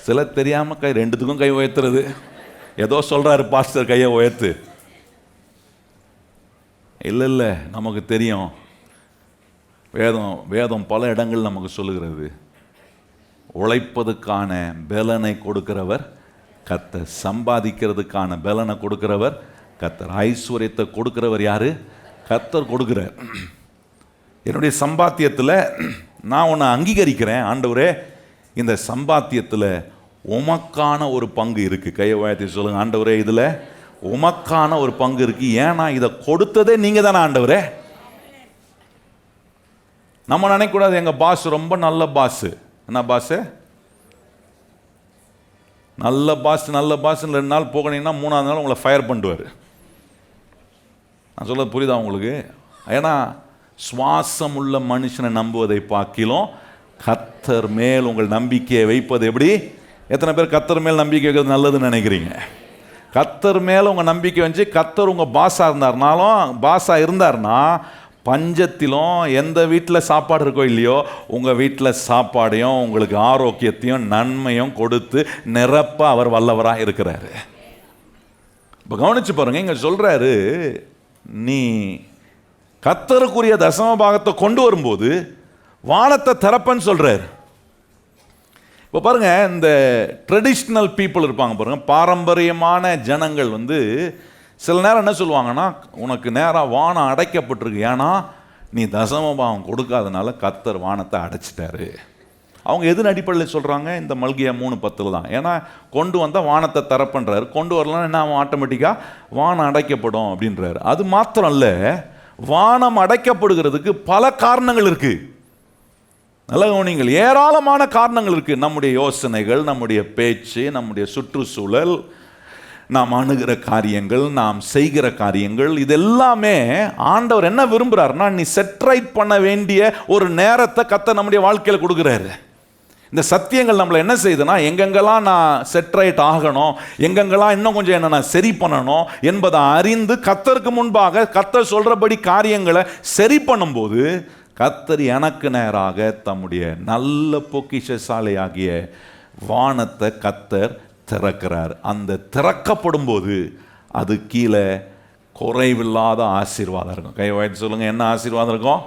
சில தெரியாம ரெண்டுத்துக்கும் கை உயர்த்துறது. ஏதோ சொல்றாரு பாஸ்டர் கையை உயர்த்து. இல்லை, நமக்கு தெரியும். வேதம் பல இடங்கள் நமக்கு சொல்லுகிறது, உழைப்பதுக்கான பலனை கொடுக்கிறவர் கர்த்தர், சம்பாதிக்கிறதுக்கான பலனை கொடுக்கிறவர் கர்த்தர், ஐஸ்வர்யத்தை கொடுக்கிறவர் யாரு? கர்த்தர் கொடுக்கிறார். என்னுடைய சம்பாத்தியத்தில் நான் உன்னை அங்கீகரிக்கிறேன் ஆண்டவரே, இந்த சம்பாத்தியத்தில் உமக்கான ஒரு பங்கு இருக்கு. கையை உயர்த்தி சொல்லுங்க, ஆண்டவரே இதில் உமக்கான ஒரு பங்கு இருக்கு. ஏன்னா இதை கொடுத்ததே நீங்க தானே ஆண்டவரே. நம்ம நினைக்கூடாது எங்க பாஸ் ரொம்ப நல்ல பாஸ். என்ன பாஸ்? நல்ல பாஸ். 2 நாள் போகணீங்கன்னா 3ஆவது நாள் உங்களை ஃபயர் பண்ணுவார். நான் சொல்றது புரியுதா உங்களுக்கு? ஏன்னா சுவாசம் உள்ள மனுஷனை நம்புவதை பார்க்கிலும் கர்த்தர் மேல் உங்கள் நம்பிக்கையை வைப்பது எப்படி? எத்தனை பேர் கர்த்தர் மேல் நம்பிக்கை வைக்கிறது நல்லதுன்னு நினைக்கிறீங்க? கர்த்தர் மேல உங்க நம்பிக்கை வச்சு, கர்த்தர் உங்க பாஸா இருந்தார்னா பஞ்சத்திலும் எந்த வீட்டில் சாப்பாடு இருக்கோ இல்லையோ, உங்க வீட்டில் சாப்பாடையும் உங்களுக்கு ஆரோக்கியத்தையும் நன்மையும் கொடுத்து நிரப்ப அவர் வல்லவராக இருக்கிறாரு. இப்போ கவனிச்சு பாருங்க, இங்க சொல்றாரு, நீ கர்த்தருக்குரிய தசம பாகத்தை கொண்டு வரும்போது வானத்தை திறப்பன்னு சொல்றாரு. இப்போ பாருங்க, இந்த ட்ரெடிஷ்னல் பீப்புள் இருப்பாங்க பாருங்க, பாரம்பரியமான ஜனங்கள் சில நேரம் என்ன சொல்லுவாங்கன்னா, உனக்கு நேராக வானம் அடைக்கப்பட்டிருக்கு, ஏன்னா நீ தசம பாகம் கொடுக்காதனால கர்த்தர் வானத்தை அடைச்சிட்டாரு. அவங்க எதுன்னு அடிப்படையில் சொல்கிறாங்க? இந்த மல்கியா 3:10 தான். ஏன்னா கொண்டு வந்தால் வானத்தை திறப்பன்றாரு, கொண்டு வரலன்னா என்ன ஆகும்? ஆட்டோமேட்டிக்காக வானம் அடைக்கப்படும் அப்படின்றாரு. அது மாத்திரம் இல்லை, வானம் அடைக்கப்படுகிறதுக்கு பல காரணங்கள் இருக்கு. நல்ல கவனிங்கள், ஏராளமான காரணங்கள் இருக்கு. நம்முடைய யோசனைகள், நம்முடைய பேச்சு, நம்முடைய சுற்றுச்சூழல், நாம் அணுகிற காரியங்கள், நாம் செய்கிற காரியங்கள், இது எல்லாமே ஆண்டவர் என்ன விரும்புகிறாருன்னா, நீ செட்ரைட் பண்ண வேண்டிய ஒரு நேரத்தை கர்த்தர் நம்முடைய வாழ்க்கையில் கொடுக்குறாரு. இந்த சத்தியங்கள் நம்மளை என்ன செய்யுதுன்னா, எங்கெங்கெல்லாம் நான் செட்ரைட் ஆகணும், எங்கெங்கெல்லாம் இன்னும் கொஞ்சம் என்ன நான் சரி பண்ணணும் என்பதை அறிந்து கர்த்தருக்கு முன்பாக கர்த்தர் சொல்றபடி காரியங்களை சரி பண்ணும்போது, கர்த்தர் எனக்கு நேராக தம்முடைய நல்ல பொக்கிஷசாலையாகிய வானத்தை கர்த்தர் திறக்கிறார். அந்த திறக்கப்படும் போது அது கீழே குறைவில்லாத ஆசீர்வாதம் இருக்கும். கை வாய்த்து சொல்லுங்க, என்ன ஆசீர்வாதம் இருக்கும்?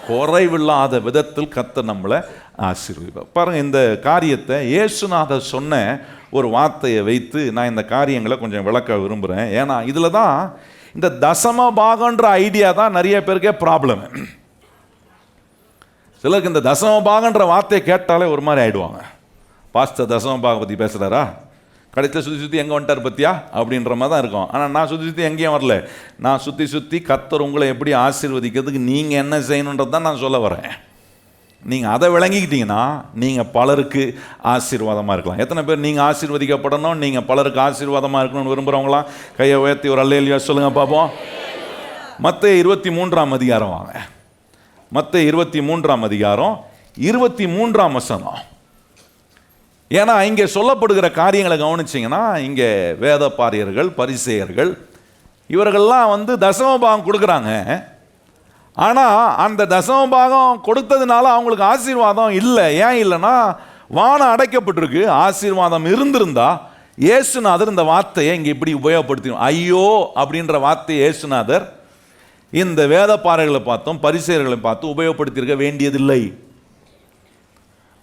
குறைவில்லாத விதத்தில் கர்த்தர் நம்மளை ஆசீர்வதிப்பார். பாருங்க, இந்த காரியத்தை இயேசுநாதர் சொன்ன ஒரு வார்த்தையை வைத்து நான் இந்த காரியங்களை கொஞ்சம் விளக்க விரும்புகிறேன். ஏன்னா இதில் தான் இந்த தசம பாகன்ற ஐடியா தான் நிறைய பேருக்கே ப்ராப்ளம். சிலருக்கு இந்த தசம பாகன்ற வார்த்தையை கேட்டாலே ஒரு மாதிரி ஆயிடுவாங்க. பாஸ்டர் தசம பாகம் பற்றி பேசுகிறாரா, கடைசியில் சுற்றி எங்கே வந்துட்டார் பற்றியா அப்படின்ற மாதிரி தான் இருக்கும். ஆனால் நான் சுற்றி எங்கேயும் வரல, நான் சுற்றி கர்த்தர் உங்களை எப்படி ஆசீர்வதிக்கிறதுக்கு நீங்கள் என்ன செய்யணுன்றது தான் நான் சொல்ல வரேன். நீங்கள் அதை விளங்கிக்கிட்டீங்கன்னா நீங்கள் பலருக்கு ஆசீர்வாதமாக இருக்கலாம். எத்தனை பேர் நீங்கள் ஆசீர்வதிக்கப்படணும், நீங்கள் பலருக்கு ஆசீர்வாதமாக இருக்கணும்னு விரும்புகிறவங்களாம் கையை உயர்த்தி ஒரு அல்லேலூயா சொல்லுங்க பார்ப்போம். மத்தேயு 23ஆம் அதிகாரம் வாங்க. மத்தேயு 23ஆம் அதிகாரம் 23ஆம் வசனம். ஏன்னா இங்கே சொல்லப்படுகிற காரியங்களை கவனிச்சிங்கன்னா, இங்கே வேத பாரியர்கள், பரிசேயர்கள் இவர்கள்லாம் தசமபாகம் கொடுக்குறாங்க. ஆனால் அந்த தசமபாகம் கொடுத்ததுனால அவங்களுக்கு ஆசீர்வாதம் இல்லை. ஏன் இல்லைன்னா, வானம் அடைக்கப்பட்டிருக்கு. ஆசீர்வாதம் இருந்திருந்தா இயேசுநாதர் இந்த வார்த்தையை இங்கே இப்படி உபயோகப்படுத்தி, ஐயோ அப்படின்ற வார்த்தையை இயேசுநாதர் இந்த வேத பாறைகளை பார்த்தும் பரிசேயர்களை பார்த்து உபயோகப்படுத்தியிருக்க வேண்டியதில்லை.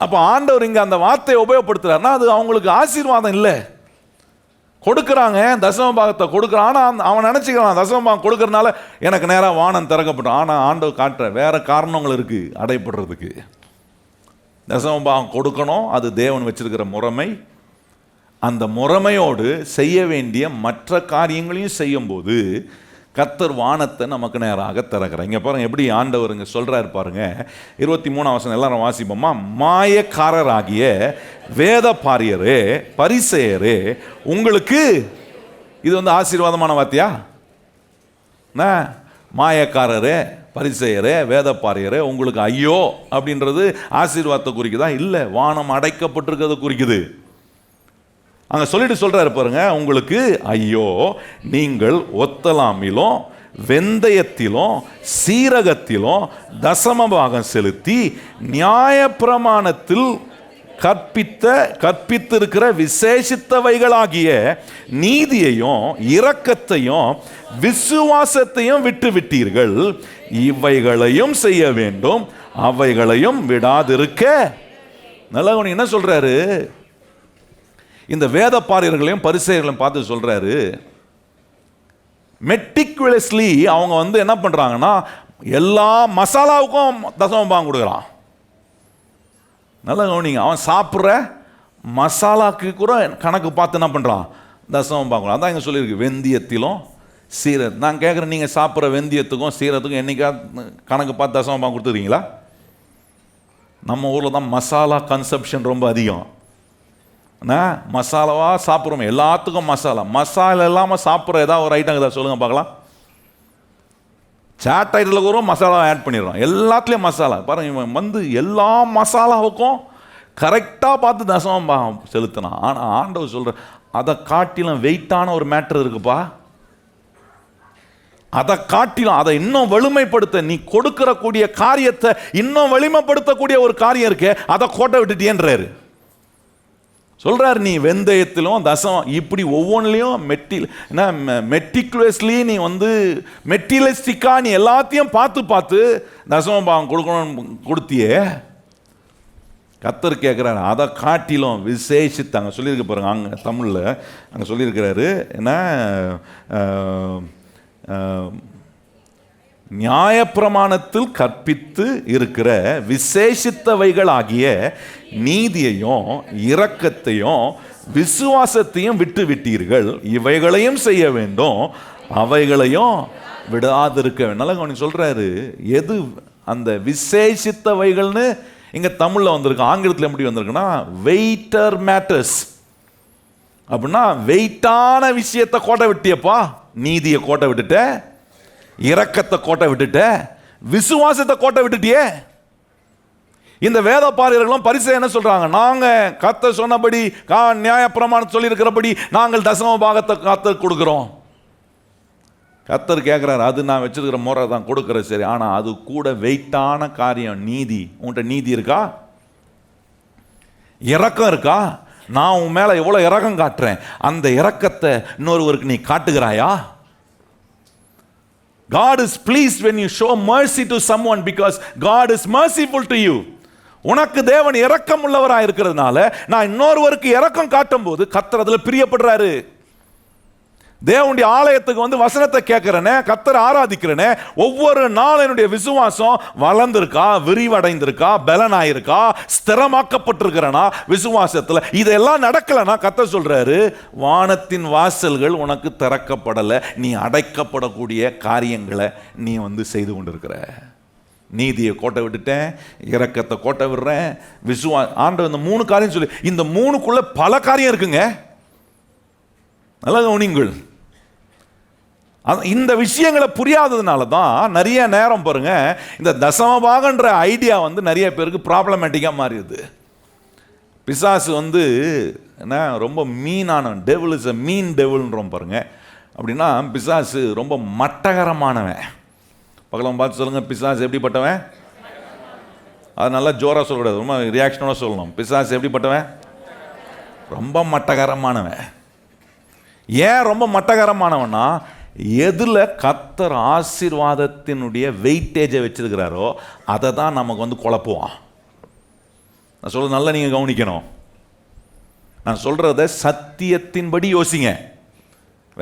அப்போ ஆண்டவர் இங்கே அந்த வார்த்தையை உபயோகப்படுத்துறாருன்னா அது அவங்களுக்கு ஆசீர்வாதம் இல்லை, கொடுக்குறாங்க, தசம பாகத்தை கொடுக்குறான். ஆனால் அவன் நினச்சிக்கிறான் தசம பாகம் கொடுக்கறனால எனக்கு நேராக வானம் திறக்கப்பட்டோம். ஆனால் ஆண்டவர் காட்டுற வேற காரணங்கள் இருக்குது அடைப்படுறதுக்கு. தசம பாகம் கொடுக்கணும், அது தேவன் வச்சிருக்கிற முறைமை. அந்த முறைமையோடு செய்ய வேண்டிய மற்ற காரியங்களையும் செய்யும்போது கர்த்தர் வானத்தை நமக்கு நேராக திறக்கிறார். இங்கே பாருங்க எப்படி ஆண்டவருங்க சொல்றாரு பாருங்க. 23 வசனம் எல்லாரும் வாசிப்போமா? மாயக்காரராகிய வேத பாரியரே பரிசேயரே உங்களுக்கு, இது ஆசீர்வாதமான வார்த்தையா? மாயக்காரரே பரிசேயரே வேத பாரியரே உங்களுக்கு ஐயோ அப்படின்றது ஆசீர்வாதத்தை குறிக்குதா? இல்லை, வானம் அடைக்கப்பட்டிருக்கிறத குறிக்குது. அங்கே சொல்லிட்டு சொல்றாரு பாருங்க, உங்களுக்கு ஐயோ, நீங்கள் ஒத்தலாமிலும் வெந்தயத்திலும் சீரகத்திலும் தசம பாகம் செலுத்தி நியாயப்பிரமாணத்தில் கற்பித்திருக்கிற விசேஷித்தவைகளாகிய நீதியையும் இரக்கத்தையும் விசுவாசத்தையும் விட்டு விட்டீர்கள். இவைகளையும் செய்ய வேண்டும், அவைகளையும் விடாதிருக்க. நல்லவன் என்ன சொல்றாரு? இந்த வேத பாரியர்களையும் பரிசேயர்களையும் பார்த்து சொல்றாரு, மெட்டிகுலஸ்லி அவங்க என்ன பண்றாங்கன்னா எல்லா மசாலாவுக்கும் தசம பாகம் கொடுக்குறான். நல்லா கவனிங்க, அவன் சாப்பிட்ற மசாலாக்கு கூட கணக்கு பார்த்து என்ன பண்ணுறான்? தசம பாகம். அதான் இங்கே சொல்லியிருக்கு, வெந்தயத்திலும் சீரகம். நான் கேட்குறேன், நீங்கள் சாப்பிட்ற வெந்தயத்துக்கும் சீரகத்துக்கும் என்னைக்கா கணக்கு பார்த்து தசம பாகம் கொடுத்துருக்கீங்களா? நம்ம ஊரில் தான் மசாலா கன்சப்ஷன் ரொம்ப அதிகம். மசாலாவாக சாப்பிட்றோம், எல்லாத்துக்கும் மசாலா இல்லாமல் சாப்பிட்ற ஏதாவது ஒரு ஐட்டம் ஏதாவது சொல்லுங்கள் பார்க்கலாம். சாட் ஐட்டத்தில் கூட மசாலா ஆட் பண்ணிடுறோம், எல்லாத்துலேயும் மசாலா. பாருங்க, இவன் எல்லா மசாலாவுக்கும் கரெக்டாக பார்த்து தசம பாகம் செலுத்தினான். ஆனால் ஆண்டவர் சொல்கிற அதை காட்டிலும் வெயிட்டான ஒரு மேட்டர் இருக்குப்பா. அதை காட்டிலும் அதை இன்னும் வலிமைப்படுத்த, நீ கொடுக்கறக்கூடிய காரியத்தை இன்னும் வலிமைப்படுத்தக்கூடிய ஒரு காரியம் இருக்கு, அதை கோட்டை விட்டுட்டேன்றாரு. சொல்றாரு, நீ வெந்தயத்திலும் தசம் இப்படி ஒவ்வொன்றிலையும் மெட்டிகுலஸ்லி நீ மெட்டிலிஸ்டிக்கா நீ எல்லாத்தையும் பார்த்து தசம பாகம் கொடுக்கணும் கொடுத்தியே. கர்த்தர் கேட்குறாரு, அதை காட்டிலும் விசேஷித்தாங்க சொல்லியிருக்க பாருங்க. அங்கே தமிழில் அங்கே சொல்லியிருக்கிறாரு, என்ன நியாயப்பிரமாணத்தில் கற்பித்து இருக்கிற விசேஷித்தவைகள் ஆகிய நீதியையும் இரக்கத்தையும் விசுவாசத்தையும் விட்டு விட்டீர்கள். இவைகளையும் செய்ய வேண்டும், அவைகளையும் விடாதிருக்க வேண்டும். நல்லா கவனிச்சு சொல்றாரு, எது அந்த விசேஷித்தவைகள்னு இங்க தமிழ்ல வந்திருக்கு. ஆங்கிலத்தில் எப்படி வந்திருக்குன்னா வெயிட்டர் மேட்டர்ஸ். அப்படின்னா வெயிட்டான விஷயத்தை கோட்டை விட்டியப்பா. நீதியை கோட்டை விட்டுட்ட, இரக்கத்தை கோட்டை விட்டுட்ட, விசுவாசத்தை கோட்டை விட்டுட்டியே. இந்த வேத பாரியர்களும் பரிசேயரும் என்ன சொல்றாங்க? நாங்க கர்த்தர் சொன்னபடி நியாயப்பிரமாணம் சொல்லி இருக்கிறபடி நாங்கள் தசம பாகத்தை கர்த்தர் கொடுக்கிறோம். கர்த்தர் கேட்கிறாரு, அது நான் வச்சிருக்கிற முறை தான் கொடுக்குறேன், சரி, ஆனா அது கூட வெயிட்டான காரியம் நீதி. உன்கிட்ட நீதி இருக்கா? இரக்கம் இருக்கா? நான் உன் மேல எவ்வளவு இரக்கம் காட்டுறேன், அந்த இரக்கத்தை இன்னொருவருக்கு நீ காட்டுகிறாயா? God is pleased when you show mercy to someone because God is merciful to you. உனக்கு தேவன் இரக்கம் உள்ளவராக இருக்கிறதுனால நான் இன்னொருவருக்கு இரக்கம் காட்டும் போது கர்த்தர் அதுல பிரியப்படுறாரு. தேவனுடைய ஆலயத்துக்கு வசனத்தை கேட்கிறேனே, கர்த்தரை ஆராதிக்கிறேனே, ஒவ்வொரு நாள் என்னுடைய விசுவாசம் வளர்ந்திருக்கா, விரிவடைந்திருக்கா, பலனாயிருக்கா, ஸ்திரமாக்கப்பட்டிருக்கிறனா விசுவாசத்துல? இதெல்லாம் நடக்கலனா கர்த்தர் சொல்றாரு, வானத்தின் வாசல்கள் உனக்கு திறக்கப்படலை, நீ அடைக்கப்படக்கூடிய காரியங்களை நீ செய்து கொண்டிருக்கிற. நீதியை கோட்டை விட்டுட்டேன், இரக்கத்தை கோட்டை விடுறேன், ஆண்டவர் இந்த 3 காரியம் சொல்லி, இந்த 3க்குள்ள பல காரியம் இருக்குங்க. நல்லா கவனிங்கள். இந்த விஷயங்களை புரியாததுனால தான் நிறைய நேரம் பாருங்க, இந்த தசமபாகன்ற ஐடியா நிறைய பேருக்கு ப்ராப்ளமேட்டிக்காக மாறிடுது. பிசாசு என்ன ரொம்ப மீனான, டெவில் இஸ் அ மீன் டெவில்ன்றோம் பாருங்க. அப்படின்னா பிசாசு ரொம்ப மட்டகரமானவன். பக்கத்தில் பார்த்து சொல்லுங்க, பிசாசு எப்படிப்பட்டவன்? அது நல்லா ஜோராக சொல்லக்கூடாது, ரொம்ப ரியாக்ஷனோட சொல்லணும். பிசாசு எப்படிப்பட்டவன்? ரொம்ப மட்டகரமானவன். ஏன் ரொம்ப மட்டகரமானவனா? எதில் கர்த்தர் ஆசீர்வாதத்தினுடைய வெயிட்டேஜை வச்சிருக்கிறாரோ அதை தான் நமக்கு குழப்புவான். நான் சொல்றது நல்லா நீங்கள் கவனிக்கணும். நான் சொல்றத சத்தியத்தின்படி யோசிங்க.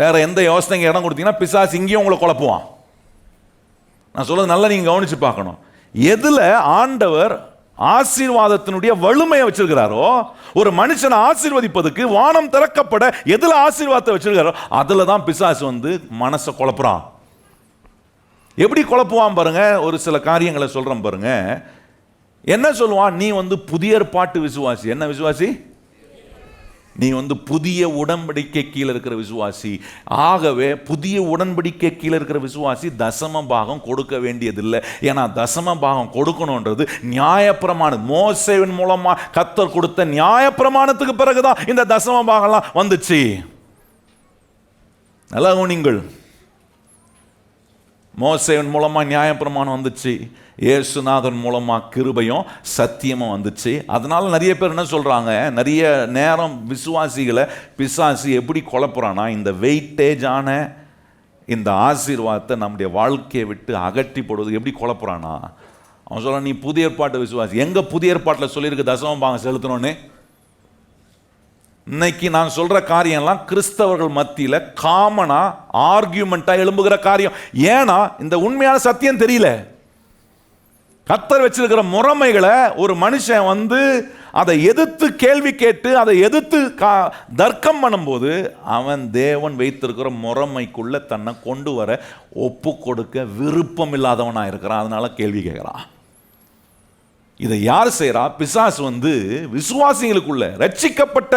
வேற எந்த யோசனைக்கு இடம் கொடுத்தீங்கன்னா பிசாசு இங்கேயும் உங்களை குழப்புவான். நான் சொல்றது நல்லா நீங்க கவனிச்சு பார்க்கணும். எதுல ஆண்டவர் ஆசீர்வாதத்தினுடைய வலிமையை வச்சிருக்கிறாரோ, ஒரு மனுஷனை ஆசீர்வதிப்பதுக்கு வானம் திறக்கப்பட எதுல ஆசீர்வாதத்தை வச்சிருக்காரோ அதுல தான் பிசாசு மனசை குழப்புறான். எப்படி குழப்புவான் பாருங்க. ஒரு சில காரியங்களை சொல்றேன் பாருங்க. என்ன சொல்லுவான்? நீ புதிய ஏற்பாட்டு விசுவாசி. என்ன விசுவாசி? நீ புதிய உடன்படிக்கை கீழே இருக்கிற விசுவாசி. ஆகவே புதிய உடன்படிக்கை கீழே இருக்கிற விசுவாசி தசம பாகம் கொடுக்க வேண்டியதில்லை. ஏன்னா தசம பாகம் கொடுக்கணும்ன்றது நியாயப்பிரமாணம், மோசேவின் மூலமா கர்த்தர் கொடுத்த நியாயப்பிரமாணத்துக்கு பிறகுதான் இந்த தசம பாகம்லாம் வந்துச்சு. நல்லா நீங்கள், மோசேவின் மூலமா நியாயப்பிரமாணம் வந்துச்சு, இயேசுநாதன் மூலமா கிருபையும் சத்தியமும் வந்துச்சு. அதனால நிறைய பேர் என்ன சொல்றாங்க, நிறைய நேரம் விசுவாசிகளை பிசாசு எப்படி குழப்புறானா, இந்த வெயிட்டேஜான இந்த ஆசீர்வாதத்தை நம்முடைய வாழ்க்கையை விட்டு அகற்றி போடுவது எப்படி குழப்புறானா. அவன் சொல்றான், நீ புதிய ஏற்பாட்டு விசுவாசி. எங்க புதிய ஏற்பாட்டில் சொல்லியிருக்கு தசம பாகம் செலுத்தணும்னு? இன்னைக்கு நான் சொல்ற காரியம்லாம் கிறிஸ்தவர்கள் மத்தியில காமனா ஆர்கியூமெண்டா எழும்புகிற காரியம். ஏன்னா இந்த உண்மையான சத்தியம் தெரியல. கர்த்தர் வச்சிருக்கிற முறைமைகளை ஒரு மனுஷன் அதை எதிர்த்து கேள்வி கேட்டு அதை எதிர்த்து தர்க்கம் பண்ணும்போது அவன் தேவன் வைத்திருக்கிற முறைமைக்குள்ள தன்னை கொண்டு வர ஒப்பு கொடுக்க விருப்பம் இல்லாதவனா இருக்கிறான். அதனால கேள்வி கேட்கிறான். இதை யார் செய்யறா? பிசாசு விசுவாசிகளுக்குள்ள, ரட்சிக்கப்பட்ட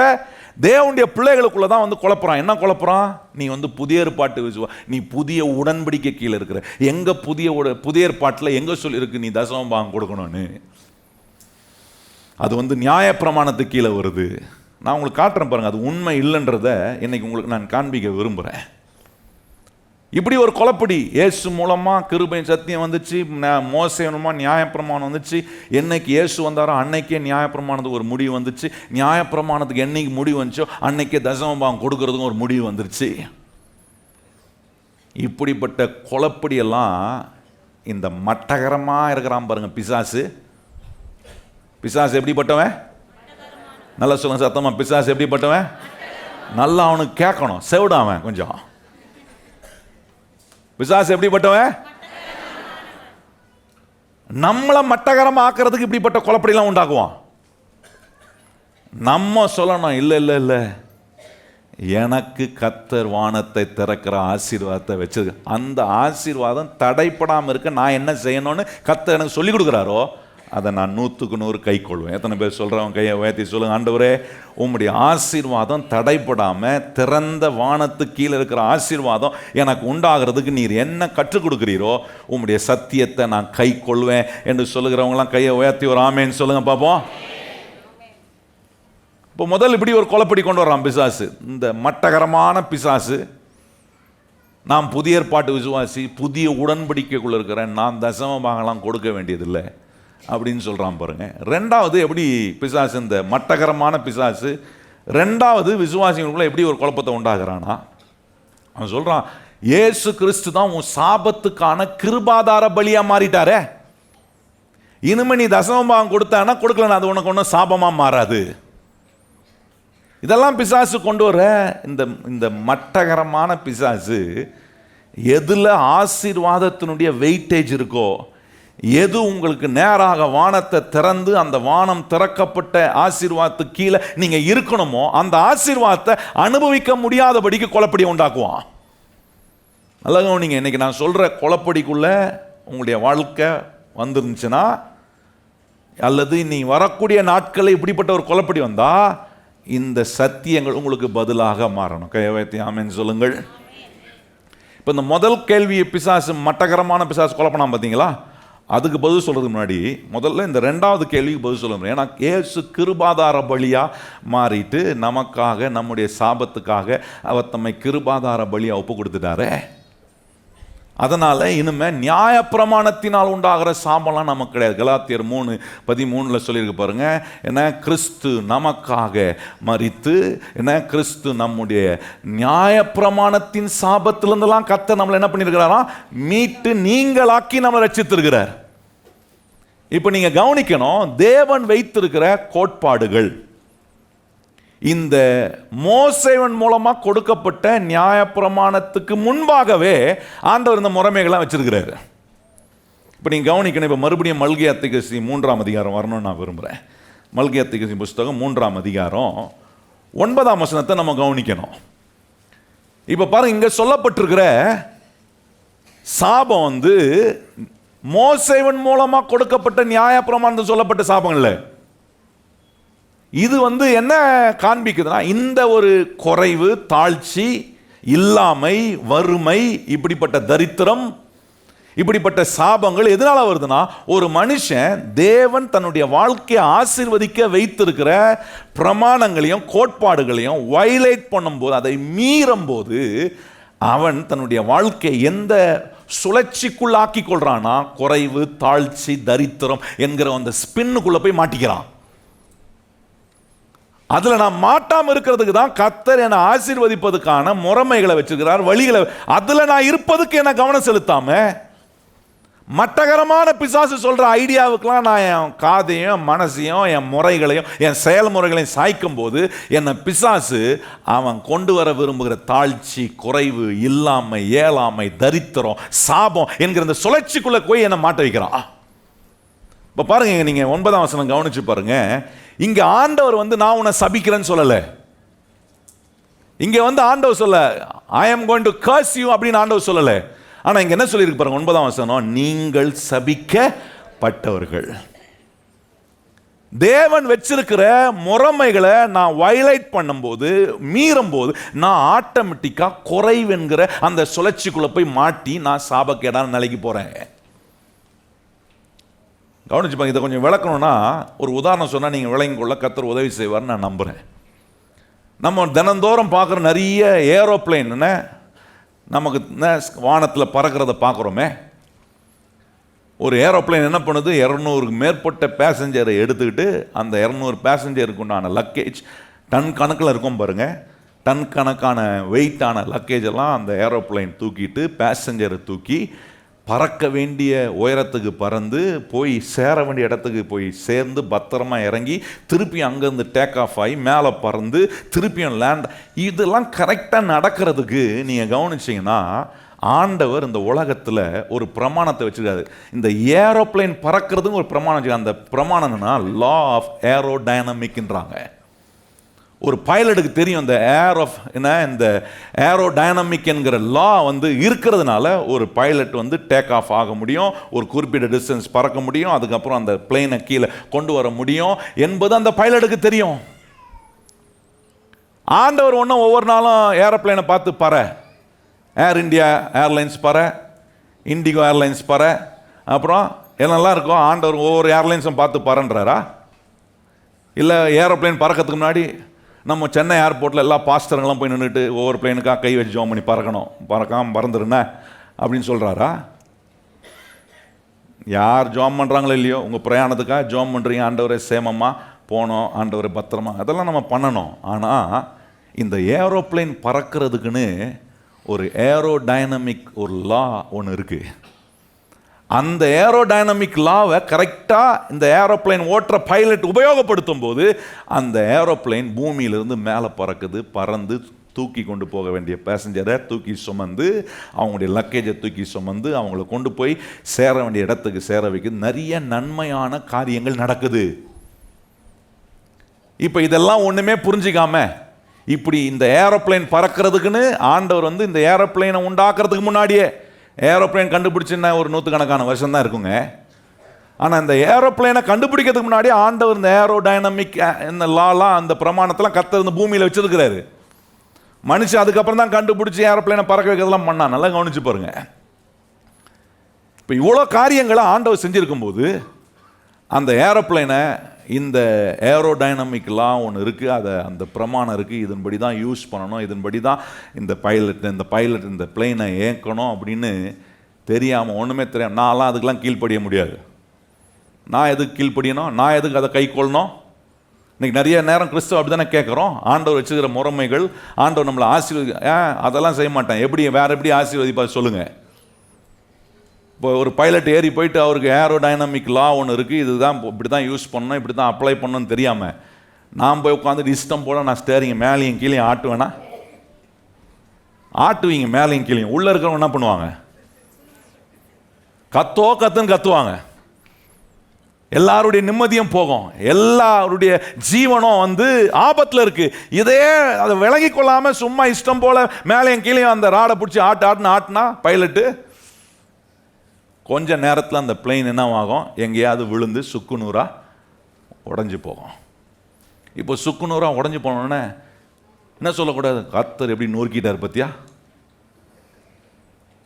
தேவனுடைய பிள்ளைகளுக்குள்ள தான் குழப்புறான். என்ன குழப்புறான்? நீ புதிய ஏற்பாட்டு நீ புதிய உடன்படிக்கை கீழே இருக்கிற. எங்க புதிய ஏற்பாட்டில் எங்க சொல்லியிருக்கு நீ தசம பாகம் கொடுக்கணும்னு? அது நியாயப்பிரமாணத்துக்கு கீழே வருது. நான் உங்களுக்கு காட்டுறேன் பாருங்க, அது உண்மை இல்லைன்றத இன்னைக்கு உங்களுக்கு நான் காண்பிக்க விரும்புகிறேன். இப்படி ஒரு குழப்படி இயேசு மூலமா கிருபை சத்தியம் வந்துச்சு, மோசே மூலமா நியாயப்பிரமாணம் வந்துச்சு. என்னைக்கு இயேசு வந்தாரோ அன்னைக்கே நியாயப்பிரமாணத்துக்கு ஒரு முடிவு வந்துச்சு. நியாயப்பிரமாணத்துக்கு என்னைக்கு முடிவு வந்துச்சோ அன்னைக்கே தசம பாகம் கொடுக்கறதுக்கும் ஒரு முடிவு வந்துருச்சு. இப்படிப்பட்ட குழப்படி எல்லாம் இந்த மட்டகரமா இருக்கிறான் பாருங்க பிசாசு. பிசாசு எப்படிப்பட்டவன்? நல்லா சொல்லுங்க சத்தமா, பிசாசு எப்படிப்பட்டவன்? நல்லா அவனுக்கு கேட்கணும், செவிடாவன் கொஞ்சம். பிசாசு எப்படிப்பட்டவன்? நம்மளை மட்டகரமா ஆக்கிறதுக்கு இப்படிப்பட்ட குழப்படிலாம் உண்டாக்குவான். நம்ம சொல்லணும், இல்லை இல்லை இல்லை, எனக்கு கர்த்தர் வானத்தை திறக்கிற ஆசீர்வாதத்தை வச்சிருக்க, அந்த ஆசீர்வாதம் தடைப்படாமல் இருக்க நான் என்ன செய்யணும்னு கர்த்தர் எனக்கு சொல்லி கொடுக்குறாரோ அதை நான் 100க்கு 100 கை கொள்வேன். எத்தனை பேர் சொல்கிறவங்க கையை உயர்த்தி சொல்லுங்க, ஆண்டவரே உம்முடைய ஆசீர்வாதம் தடைப்படாமல் திறந்த வானத்துக்கு கீழே இருக்கிற ஆசீர்வாதம் எனக்கு உண்டாகிறதுக்கு நீர் என்ன கற்றுக் கொடுக்குறீரோ உம்முடைய சத்தியத்தை நான் கை கொள்வேன் என்று சொல்லுகிறவங்களாம் கையை உயர்த்தி ஒரு ஆமேன்னு சொல்லுங்க பார்ப்போம். இப்போ முதல் இப்படி ஒரு குழப்படி கொண்டு வர்றான் பிசாசு, இந்த மட்டகரமான பிசாசு. நான் புதிய ஏற்பாட்டு விசுவாசி, புதிய உடன்படிக்கைக்குள்ள இருக்கிறேன், நான் தசம பாகம்லாம் கொடுக்க வேண்டியதில்லை அப்படின்னு சொல்றான் பாருங்க. ரெண்டாவது எப்படி பிசாசு, இந்த மட்டகரமான பிசாசு ரெண்டாவது விசுவாசிகளுக்குள்ள எப்படி ஒரு குழப்பத்தை உண்டாகிறானா, அவன் சொல்றான், இயேசு கிறிஸ்து தான் உன் சாபத்துக்கான கிருபாதார பலியா மாறிட்டாரே, இனிமே நீ தசம பாகம் கொடுத்தானா கொடுக்கலன்னா அது உனக்கு ஒன்றும் சாபமா மாறாது. இதெல்லாம் பிசாசு கொண்டு வர இந்த மட்டகரமான பிசாசு எதுல ஆசீர்வாதத்தினுடைய வெயிட்டேஜ் இருக்கோ, எது உங்களுக்கு நேராக வானத்தை திறந்து அந்த வானம் திறக்கப்பட்ட ஆசீர்வாதத்துக்கு கீழே நீங்க இருக்கணுமோ அந்த ஆசீர்வாதத்தை அனுபவிக்க முடியாதபடிக்கு குழப்படி உண்டாக்குவான். நல்ல நீங்க இன்னைக்கு நான் சொல்ற குழப்படிக்குள்ள உங்களுடைய வாழ்க்கை வந்துருந்துச்சுன்னா, அல்லது நீ வரக்கூடிய நாட்களில் இப்படிப்பட்ட ஒரு குழப்படி வந்தா இந்த சத்தியங்கள் உங்களுக்கு பதிலாக மாறணும். கையவைத்தி ஆமென் சொல்லுங்கள். இப்போ இந்த முதல் கேள்வி பிசாசு மட்டகரமான பிசாசு குழப்பனா பார்த்தீங்களா, அதுக்கு பதில் சொல்றதுக்கு முன்னாடி முதல்ல இந்த ரெண்டாவது கேள்விக்கு பதில் சொல்ல. ஏன்னா இயேசு கிருபாதார பலியா மாறிட்டு நமக்காக நம்முடைய சாபத்துக்காக அவர் தம்மை கிருபாதார பலியா ஒப்பு கொடுத்துட்டாரே, அதனால இனிமே நியாயப்பிரமாணத்தினால் உண்டாகிற சாபம்லாம் நமக்கு கிடையாது. கலாத்தியர் 3:13 சொல்லியிருக்கு பாருங்க, என்ன கிறிஸ்து நமக்காக மரித்து, என்ன கிறிஸ்து நம்முடைய நியாயப்பிரமாணத்தின் சாபத்திலிருந்தெல்லாம் கர்த்தர் நம்மளை என்ன பண்ணியிருக்கிறாரா, மீட்டு நீங்களாக்கி நம்மளை ரட்சித்திருக்கிறார். இப்போ நீங்க கவனிக்கணும், தேவன் வைத்திருக்கிற கோட்பாடுகள் இந்த மோசேவன் மூலமா கொடுக்கப்பட்ட நியாயப்பிரமாணத்துக்கு முன்பாகவே ஆண்டவர் இந்த முறைமைகள்லாம் வச்சிருக்கிறாரு. இப்போ நீங்கள் கவனிக்கணும். இப்போ மறுபடியும் மல்கியா தீர்க்கதரிசி 3ஆம் அதிகாரம் வரணும்னு நான் விரும்புகிறேன். மல்கியா தீர்க்கதரிசி புஸ்தகம் 3ஆம் அதிகாரம் 9ஆம் வசனத்தை நம்ம கவனிக்கணும். இப்போ பாருங்க, இங்கே சொல்லப்பட்டிருக்கிற சாபம் வந்து மோசேவன் மூலமா கொடுக்கப்பட்ட நியாயப்பிரமாணத்தில் சொல்லப்பட்ட சாபம் இல்லை. இது வந்து என்ன காண்பிக்குதுன்னா, இந்த ஒரு குறைவு, தாழ்ச்சி, இல்லாமை, வறுமை, இப்படிப்பட்ட தரித்திரம், இப்படிப்பட்ட சாபங்கள் எதனால வருதுன்னா, ஒரு மனுஷன் தேவன் தன்னுடைய வாழ்க்கையை ஆசீர்வதிக்க வைத்திருக்கிற பிரமாணங்களையும் கோட்பாடுகளையும் வயலேட் பண்ணும்போது, அதை மீறும் போது அவன் தன்னுடைய வாழ்க்கையை எந்த சுழற்சிக்குள்ளாக்கி கொள்றானா, குறைவு, தாழ்ச்சி, தரித்திரம் என்கிற அந்த ஸ்பின்னுக்குள்ள போய் மாட்டிக்கிறான். அதுல நான் மாட்டாம இருக்கிறதுக்கு தான் கர்த்தர் என்னை ஆசீர்வதிப்பதுக்கான முறைமைகளை வச்சிருக்கிறார், வழிகளை. அதுல நான் இருப்பதுக்கு என்ன கவனம் செலுத்தாம மட்டகரமான பிசாசு சொல்ற ஐடியாவுக்கெல்லாம் நான் என் காதையும் மனசையும் என் முறைகளையும் என் செயல்முறைகளையும் சாய்க்கும் போது என்ன பிசாசு அவன் கொண்டு வர விரும்புகிற தாழ்ச்சி, குறைவு, இல்லாமை, ஏழாமை, தரித்திரம், சாபம் என்கிற இந்த சுழற்சிக்குள்ள போய் என்னை மாட்ட வைக்கிறான். இப்போ பாருங்க, நீங்க 9ஆம் வசனம் கவனிச்சு பாருங்க. இங்க ஆண்டவர் வந்து நான் உன்னை சபிக்கிறேன்னு சொல்லல. இங்க வந்து ஆண்டவர் சொல்ல I am going to curse you அப்படின்னு ஆண்டவர் சொல்லல. ஆனா இங்க என்ன சொல்லியிருக்கு பாருங்க, 9ஆம் வசனம், நீங்கள் சபிக்கப்பட்டவர்கள். தேவன் வச்சிருக்கிற முறைமைகளை நான் வயலேட் பண்ணும்போது, மீறும் போது, நான் ஆட்டோமேட்டிக்கா குறைவென்கிற அந்த சுழற்சிக்குள்ள போய் மாட்டி நான் சாபக்கேடான நிலைக்கு போறேன். கவனிச்சுப்பாங்க. இதை கொஞ்சம் விளக்கணும்னா ஒரு உதாரணம் சொன்னால் நீங்கள் விளங்கி கொள்ள கர்த்தர் உதவி செய்வார்னு நான் நம்புகிறேன். நம்ம தினந்தோறும் பார்க்குற நிறைய ஏரோப்ளைன் நமக்கு வானத்தில் பறக்கிறத பார்க்குறோமே. ஒரு ஏரோப்ளைன் என்ன பண்ணுது, 200க்கு மேற்பட்ட பேசஞ்சரை எடுத்துக்கிட்டு அந்த 200 பேசஞ்சருக்கு உண்டான லக்கேஜ் டன் கணக்கில் இருக்கும் பாருங்கள். டன் கணக்கான வெயிட்டான லக்கேஜ் எல்லாம் அந்த ஏரோப்ளைன் தூக்கிட்டு பேசஞ்சரை தூக்கி பறக்க வேண்டிய உயரத்துக்கு பறந்து போய் சேர வேண்டிய இடத்துக்கு போய் சேர்ந்து பத்திரமா இறங்கி திருப்பி அங்கேருந்து டேக் ஆஃப் ஆகி மேலே பறந்து திருப்பியும் லேண்ட். இதெல்லாம் கரெக்டாக நடக்கிறதுக்கு நீங்கள் கவனிச்சிங்கன்னா ஆண்டவர் இந்த உலகத்தில் ஒரு பிரமாணத்தை வச்சுருக்காரு. இந்த ஏரோப்ளைன் பறக்கிறதுக்கு ஒரு பிரமாணம் வச்சுருக்காங்க. அந்த பிரமாணம் என்னன்னா லா ஆஃப் ஏரோடைனமிக்ன்றாங்க. ஒரு பைலட்டுக்கு தெரியும் இந்த இந்த ஏரோடைனமிக் என்கிற லா வந்து இருக்கிறதுனால ஒரு பைலட் வந்து டேக் ஆஃப் ஆக முடியும், ஒரு குறிப்பிட்ட டிஸ்டன்ஸ் பறக்க முடியும், அதுக்கப்புறம் அந்த பிளேனை கீழே கொண்டு வர முடியும் என்பது அந்த பைலட்டுக்கு தெரியும். ஆண்டவர் ஒன்றும் ஒவ்வொரு நாளும் ஏரோப்ளைனை பார்த்து பற, ஏர் இந்தியா ஏர்லைன்ஸ் பற, இண்டிகோ ஏர்லைன்ஸ் பற, அப்புறம் என்னெல்லாம் இருக்கும், ஆண்டவர் ஒவ்வொரு ஏர்லைன்ஸும் பார்த்து பறன்றாரா? இல்லை ஏரோப்ளைன் பறக்கிறதுக்கு முன்னாடி நம்ம சென்னை ஏர்போர்ட்டில் எல்லா பாஸ்டருங்கெல்லாம் போய் நின்றுட்டு ஒவ்வொரு பிளேனுக்காக கை வச்சு ஜோம் பண்ணி பறக்கணும், பறக்காமல் பறந்துருண்ண அப்படின்னு சொல்கிறாரா? யார் ஜோம் பண்ணுறாங்களோ இல்லையோ, உங்கள் பிரயாணத்துக்காக ஜோம் பண்ணுறீங்க, ஆண்டவரை சேமமாக போனோம், ஆண்டவரை பத்திரமா, அதெல்லாம் நம்ம பண்ணணும். ஆனால் இந்த ஏரோப்ளைன் பறக்கிறதுக்குன்னு ஒரு ஏரோடைனமிக் ஒரு லா ஒன்று இருக்குது. அந்த ஏரோடைனமிக் லாவை கரெக்டாக இந்த ஏரோப்ளைன் ஓட்டுற பைலட் உபயோகப்படுத்தும் போது அந்த ஏரோப்ளைன் பூமியிலிருந்து மேலே பறக்குது, பறந்து தூக்கி கொண்டு போக வேண்டிய பேசஞ்சரை தூக்கி சுமந்து, அவங்களுடைய லக்கேஜை தூக்கி சுமந்து அவங்கள கொண்டு போய் சேர வேண்டிய இடத்துக்கு சேர வைக்குது. நிறைய நன்மையான காரியங்கள் நடக்குது. இப்போ இதெல்லாம் ஒன்றுமே புரிஞ்சிக்காம இப்படி இந்த ஏரோப்ளைன் பறக்கிறதுக்குன்னு ஆண்டவர் வந்து இந்த ஏரோப்ளைனை உண்டாக்குறதுக்கு முன்னாடியே, ஏரோப்ளைன் கண்டுபிடிச்சுன்னா ஒரு 100கணக்கான வருஷம் தான் இருக்குங்க. ஆனால் இந்த ஏரோப்ளைனை கண்டுபிடிக்கிறதுக்கு முன்னாடி ஆண்டவர் இந்த ஏரோடைனமிக் இந்த லாலாம் அந்த பிரமாணத்தெல்லாம் கர்த்தர் இந்த பூமியில் வச்சிருக்கிறாரு. மனுஷன் அதுக்கப்புறம் தான் கண்டுபிடிச்சி ஏரோப்ளைனை பறக்க வைக்கிறதெல்லாம் பண்ணா. நல்லா கவனிச்சு பாருங்க. இப்போ இவ்வளோ காரியங்களை ஆண்டவர் செஞ்சுருக்கும் போது அந்த ஏரோப்ளைனை இந்த ஏரோடைனமிக்லாம் ஒன்று இருக்குது, அதை அந்த பிரமாணம் இருக்குது, இதன்படி தான் யூஸ் பண்ணணும், இதன்படி தான் இந்த பைலட் இந்த பிளேனை ஏற்கணும் அப்படின்னு தெரியாமல், ஒன்றுமே தெரியாமல் நான்லாம் அதுக்கெலாம் கீழ்ப்படிய முடியாது. நான் எதுக்கு கீழ்ப்படியணும், நான் எதுக்கு அதை கை கொள்ளணும்? இன்றைக்கி நிறைய நேரம் கிறிஸ்துவ அப்படி தானே கேட்குறோம். ஆண்டவர் வச்சுக்கிற முறைமைகள், ஆண்டவர் நம்மளை அதெல்லாம் செய்ய மாட்டேன், எப்படி வேறு எப்படி ஆசீர்வதிப்பா சொல்லுங்கள். இப்போ ஒரு பைலட் ஏறி போயிட்டு அவருக்கு ஏரோடைனமிக் லா ஒன்று இருக்குது, இதுதான் இப்படி தான் யூஸ் பண்ணணும், இப்படி தான் அப்ளை பண்ணணும்னு தெரியாமல் நான் போய் உட்காந்துட்டு இஷ்டம் போல நான் ஸ்டேரிங் மேலேயும் கீழேயும் ஆட்டுவேனா? ஆட்டுவீங்க மேலேயும் கீழேயும். உள்ளே இருக்கிறவங்க என்ன பண்ணுவாங்க? கத்துன்னு கத்துவாங்க. எல்லாருடைய நிம்மதியும் போகும், எல்லாருடைய ஜீவனம் ஆபத்தில் இருக்கு. இதே அதை விலகி கொள்ளாம சும்மா இஷ்டம் போல மேலேயும் கீழேயும் அந்த ராடை பிடிச்சி ஆட்டுனா பைலட்டு கொஞ்ச நேரத்தில் அந்த பிளெயின் என்னவாகும்? எங்கேயாவது விழுந்து சுக்குநூறா உடஞ்சி போகும். இப்போ சுக்குநூறா உடஞ்சி போனோடனே என்ன சொல்லக்கூடாது? கர்த்தர் எப்படி நொறுக்கிட்டார் பத்தியா?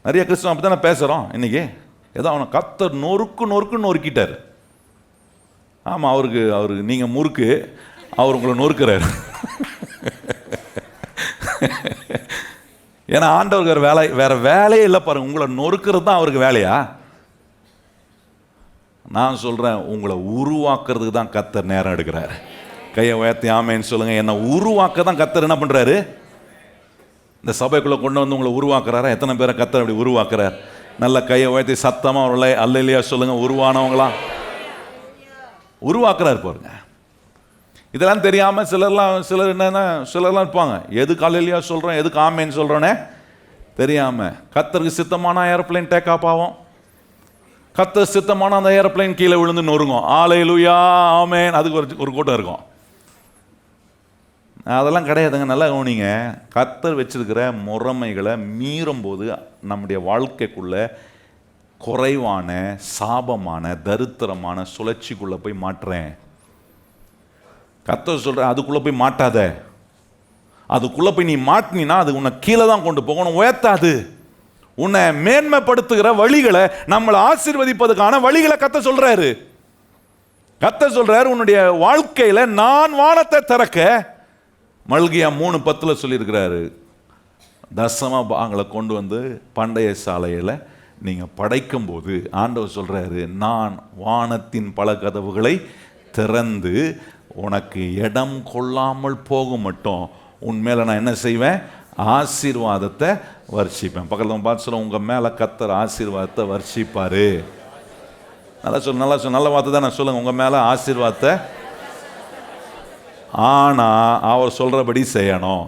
நிறைய கிறிஸ்தவன் அப்படி தானே பேசுகிறோம் இன்னைக்கு. ஏதோ அவனை கர்த்தர் நொறுக்கிட்டார். ஆமாம், அவருக்கு நீங்கள் முறுக்கு, அவர் உங்களை நொறுக்கிறார். ஏன்னா ஆண்டவருக்கு வேற வேலையே இல்லை பாருங்க. உங்களை நொறுக்கிறது தான் அவருக்கு வேலையா? நான் சொல்கிறேன், உங்களை உருவாக்குறதுக்கு தான் கர்த்தர் நேரம் எடுக்கிறார். கையை உயர்த்தி ஆமேன்னு சொல்லுங்க. என்னை உருவாக்க தான் கர்த்தர் என்ன பண்ணுறாரு? இந்த சபைக்குள்ளே கொண்டு வந்து உங்களை உருவாக்குறாரா? எத்தனை பேரை கர்த்தர் அப்படி உருவாக்குறார்? நல்ல கையை உயர்த்தி சத்தமாக அவர்களை அல்லையா சொல்லுங்க. உருவானவங்களாம் உருவாக்குறாரு பாருங்க. இதெல்லாம் தெரியாமல் சிலர்லாம் இருப்பாங்க. எதுக்கு அல்லையா சொல்கிறோம், எதுக்கு ஆமேன்னு சொல்கிறோன்னே தெரியாமல். கர்த்தருக்கு சித்தமான ஏரோப்ளேன் டேக் ஆஃப் ஆகும், கர்த்தர் சித்தமான அந்த ஏரோப்ளேன் கீழே விழுந்து நொறுங்கும். அல்லேலூயா ஆமேன். அதுக்கு ஒரு கூட்டம் இருக்கும். அதெல்லாம் கிடையாதுங்க. நல்லா கவனிங்க. கர்த்தர் வச்சிருக்கிற முறைமைகளை மீறும் போது நம்முடைய வாழ்க்கைக்குள்ள குறைவான சாபமான தரித்திரமான சுழற்சிக்குள்ள போய் மாட்டுறேன். கர்த்தர் சொல்ற அதுக்குள்ள போய் மாட்டாத. அதுக்குள்ள போய் நீ மாட்டினா அது உன்னை கீழே தான் கொண்டு போகணும், உயர்த்தாது. உன்னை மேன்மைப்படுத்துகிற வழிகளை, நம்மளை ஆசீர்வதிப்பதுக்கான வழிகளை கர்த்தர் சொல்றாரு. கர்த்தர் சொல்றாரு, உன்னுடைய வாழ்க்கையில நான் வானத்தை திறக்க. மல்கியா 3:10 சொல்லியிருக்கிறாரு. தசம பாகங்களை கொண்டு வந்து பண்டைய சாலையில் நீங்கள் படைக்கும் போது ஆண்டவர் சொல்றாரு, நான் வானத்தின் பல கதவுகளை திறந்து உனக்கு இடம் கொள்ளாமல் போக மட்டும் உன் மேலே நான் என்ன செய்வேன்? ஆசீர்வாதத்தை வர்ஷிப்பேன். பக்கத்தில் பார்த்து சொல்ல, உங்கள் மேலே கர்த்தர் ஆசீர்வாதத்தை வர்ஷிப்பாரு. நல்ல வார்த்தை தான் நான் சொல்லுங்க. உங்கள் மேலே ஆசீர்வாதத்தை, ஆனால் அவர் சொல்கிறபடி செய்யணும்.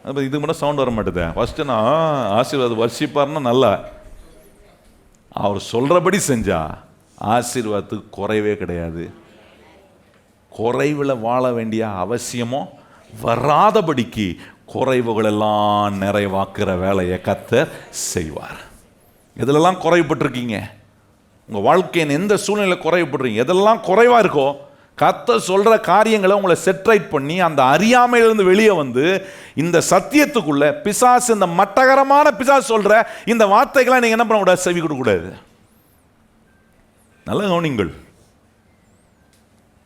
அப்போ இதுக்கு மட்டும் சவுண்ட் வர மாட்டேது. ஃபஸ்ட்டு நான் ஆசீர்வாதம் வர்ஷிப்பார்னா நல்லா, அவர் சொல்கிறபடி செஞ்சா ஆசீர்வாதத்துக்கு குறைவே கிடையாது. குறைவில் வாழ வேண்டிய அவசியமோ வராதபடிக்கு குறைவுகளெல்லாம் நிறைவாக்குற வேலையை கர்த்தர் செய்வார். எதிலெல்லாம் குறைவுபட்டிருக்கீங்க? உங்கள் வாழ்க்கையின் எந்த சூழ்நிலையில் குறைவுபடுறீங்க? எதெல்லாம் குறைவாக இருக்கோ கர்த்தர் சொல்கிற காரியங்களை உங்களை செட்ரைட் பண்ணி அந்த அறியாமையிலிருந்து வெளியே வந்து இந்த சத்தியத்துக்குள்ள பிசாசு, இந்த மட்டகரமான பிசாசு சொல்கிற இந்த வார்த்தைகளை நீங்கள் என்ன பண்ணக்கூடாது? செவி கொடுக்கக்கூடாது. நல்ல கவனிங்கள்.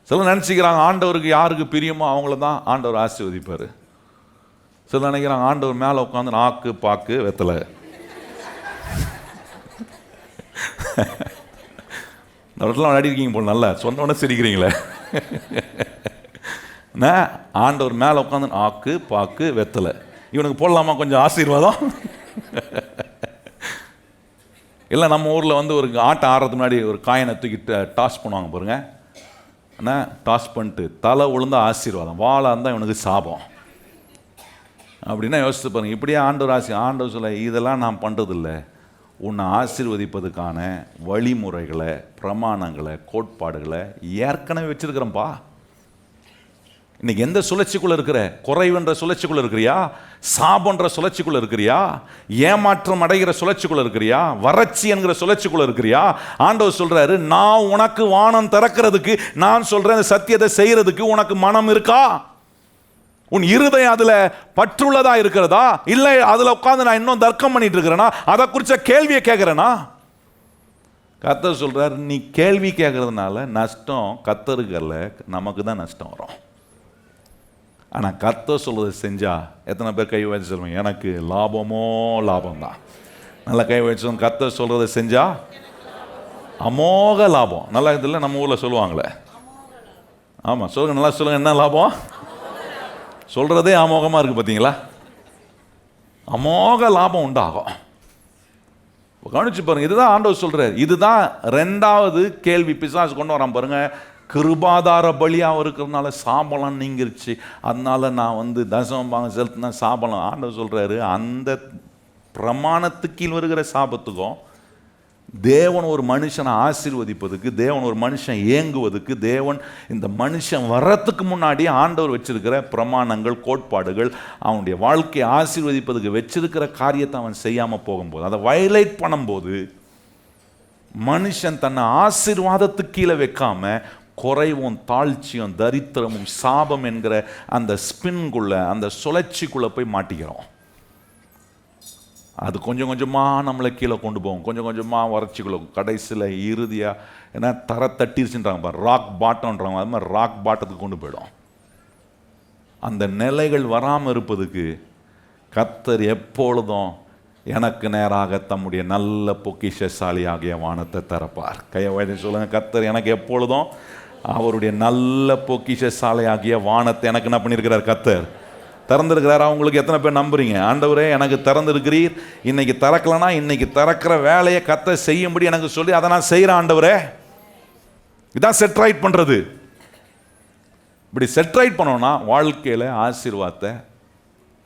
சிலர் நினச்சிக்கிறாங்க ஆண்டவருக்கு யாருக்கு பிரியமோ அவங்கள தான் ஆண்டவர் ஆசீர்வதிப்பார். சிலர் நினைக்கிறாங்க ஆண்டவர் மேலே உட்காந்து நாக்கு பாக்கு வெத்தலை. இந்த இடத்துல விளையாடிருக்கீங்க போல், நல்லா சொன்னோன்னே சிரிக்கிறீங்களே. ஆண்டவர் மேலே உட்காந்து ஆக்கு பாக்கு வெத்தலை, இவனுக்கு போடலாமா கொஞ்சம் ஆசீர்வாதம்? இல்லை, நம்ம ஊரில் ஒரு ஆட்டை ஆடுறதுக்கு முன்னாடி ஒரு காயினை தூக்கிட்டு டாஸ் பண்ணுவாங்க பாருங்க. டாஸ் பண்ணிட்டு தலை விழுந்தா ஆசீர்வாதம், வாழா இருந்தால் இவனுக்கு சாபம் அப்படின்னா யோசித்து பாருங்க. இப்படியே ஆண்டவர் சொல்ல, இதெல்லாம் நான் பண்ணுறதில்லை. உன்னை ஆசீர்வதிப்பதுக்கான வழிமுறைகளை, பிரமாணங்களை, கோட்பாடுகளை ஏற்கனவே வச்சிருக்கிறேன்ப்பா. இன்னைக்கு எந்த சுழற்சிக்குள்ள இருக்கிற? குறைவென்ற சுழற்சிக்குள்ள இருக்கிறியா? சாபன்ற சுழற்சிக்குள்ள இருக்கிறியா? ஏமாற்றம் அடைகிற சுழற்சிக்குள்ள இருக்கிறியா? வறட்சி என்கிற சுழற்சிக்குள்ள இருக்கிறியா? ஆண்டவர் சொல்றாரு, நான் உனக்கு வானம் திறக்கிறதுக்கு, நான் சொல்றேன் சத்தியத்தை செய்யறதுக்கு உனக்கு மனம் இருக்கா? உன் இருதயம் அதுல பற்றுள்ளதா இருக்கிறதா? இல்லை அதுல உட்கார்ந்து நான் இன்னும் தர்க்கம் பண்ணிட்டு இருக்கிறேனா? அதை குறிச்ச கேள்வியை கேட்கிறேனா? கர்த்தர் சொல்றாரு, நீ கேள்வி கேட்கறதுனால நஷ்டம் கர்த்தருக்கு அல்ல, நமக்கு தான் நஷ்டம் வரும். ஆனால் கர்த்தர் சொல்றதை செஞ்சா எத்தனை பேர் கை வச்சு சொல்லுவாங்க, எனக்கு லாபமோ லாபம் தான். நல்லா கை வச்சு, கர்த்தர் சொல்றதை செஞ்சா அமோக லாபம். நல்லா இதில் நம்ம ஊரில் சொல்லுவாங்களே. ஆமாம், சொல்லுங்க, நல்லா சொல்லுங்க, என்ன லாபம்? சொல்றதே அமோகமாக இருக்கு பார்த்தீங்களா? அமோக லாபம் உண்டாகும். கவனிச்சு பாருங்க. இதுதான் ஆண்டவர் சொல்றாரு. இதுதான் ரெண்டாவது கேள்வி பிசாசு கொண்டு வரான் பாருங்க. கிருபாதார பலியாக இருக்கிறதுனால சாபலம் நீங்கிருச்சு, அதனால நான் தசம பாகம் செலுத்தினா சாபலம். ஆண்டவர் சொல்கிறாரு, அந்த பிரமாணத்துக்கு கீழ் வருகிற சாபத்துக்கும் தேவன் ஒரு மனுஷனை ஆசீர்வதிப்பதுக்கு, தேவன் ஒரு மனுஷன் ஏங்குவதுக்கு, தேவன் இந்த மனுஷன் வர்றதுக்கு முன்னாடி ஆண்டவர் வச்சிருக்கிற பிரமாணங்கள், கோட்பாடுகள், அவனுடைய வாழ்க்கையை ஆசீர்வதிப்பதுக்கு வச்சிருக்கிற காரியத்தை அவன் செய்யாமல் போகும்போது, அதை வயலேட் பண்ணும்போது, மனுஷன் தன்னை ஆசீர்வாதத்துக்கு கீழே வைக்காம குறைவும் தாழ்ச்சியும் தரித்திரமும் சாபம் என்கிற அந்த ஸ்பின்குள்ள, அந்த சுழற்சிக்குள்ளே போய் மாட்டிக்கிறோம். அது கொஞ்சம் கொஞ்சமாக நம்மளை கீழே கொண்டு போகும், கொஞ்சம் கொஞ்சமாக வறட்சிக்குள்ள, கடைசியில் இறுதியாக ஏன்னா தர தட்டிருச்சுன்றாங்க, ராக் பாட்டம்ன்றாங்க, அது மாதிரி ராக் பாட்டத்துக்கு கொண்டு போயிடும். அந்த நிலைகள் வராமல் இருப்பதுக்கு கர்த்தர் எப்பொழுதும் எனக்கு நேராக தம்முடைய நல்ல பொக்கிஷசாலியாகிய வானத்தை திறப்பார். கையை வயதை சொல்லுங்க, கர்த்தர் எனக்கு எப்பொழுதும் அவருடைய நல்ல பொக்கிஷசாலியாகிய வானத்தை எனக்கு என்ன பண்ணியிருக்கிறார்? கர்த்தர் திறந்திருக்கிறார். அவங்களுக்கு எத்தனை பேர் நம்புறீங்க? ஆண்டவரே எனக்கு திறந்திருக்கிறீர், இன்னைக்கு திறக்கலனா இன்னைக்கு திறக்கிற வேலையை கர்த்தர் செய்யும்படி எனக்கு சொல்லி அதை நான் செய்கிறேன் ஆண்டவரே. இதான் செட் ரைட் பண்ணுறது. இப்படி செட் ரைட் பண்ணோம்னா வாழ்க்கையில் ஆசீர்வாதத்தை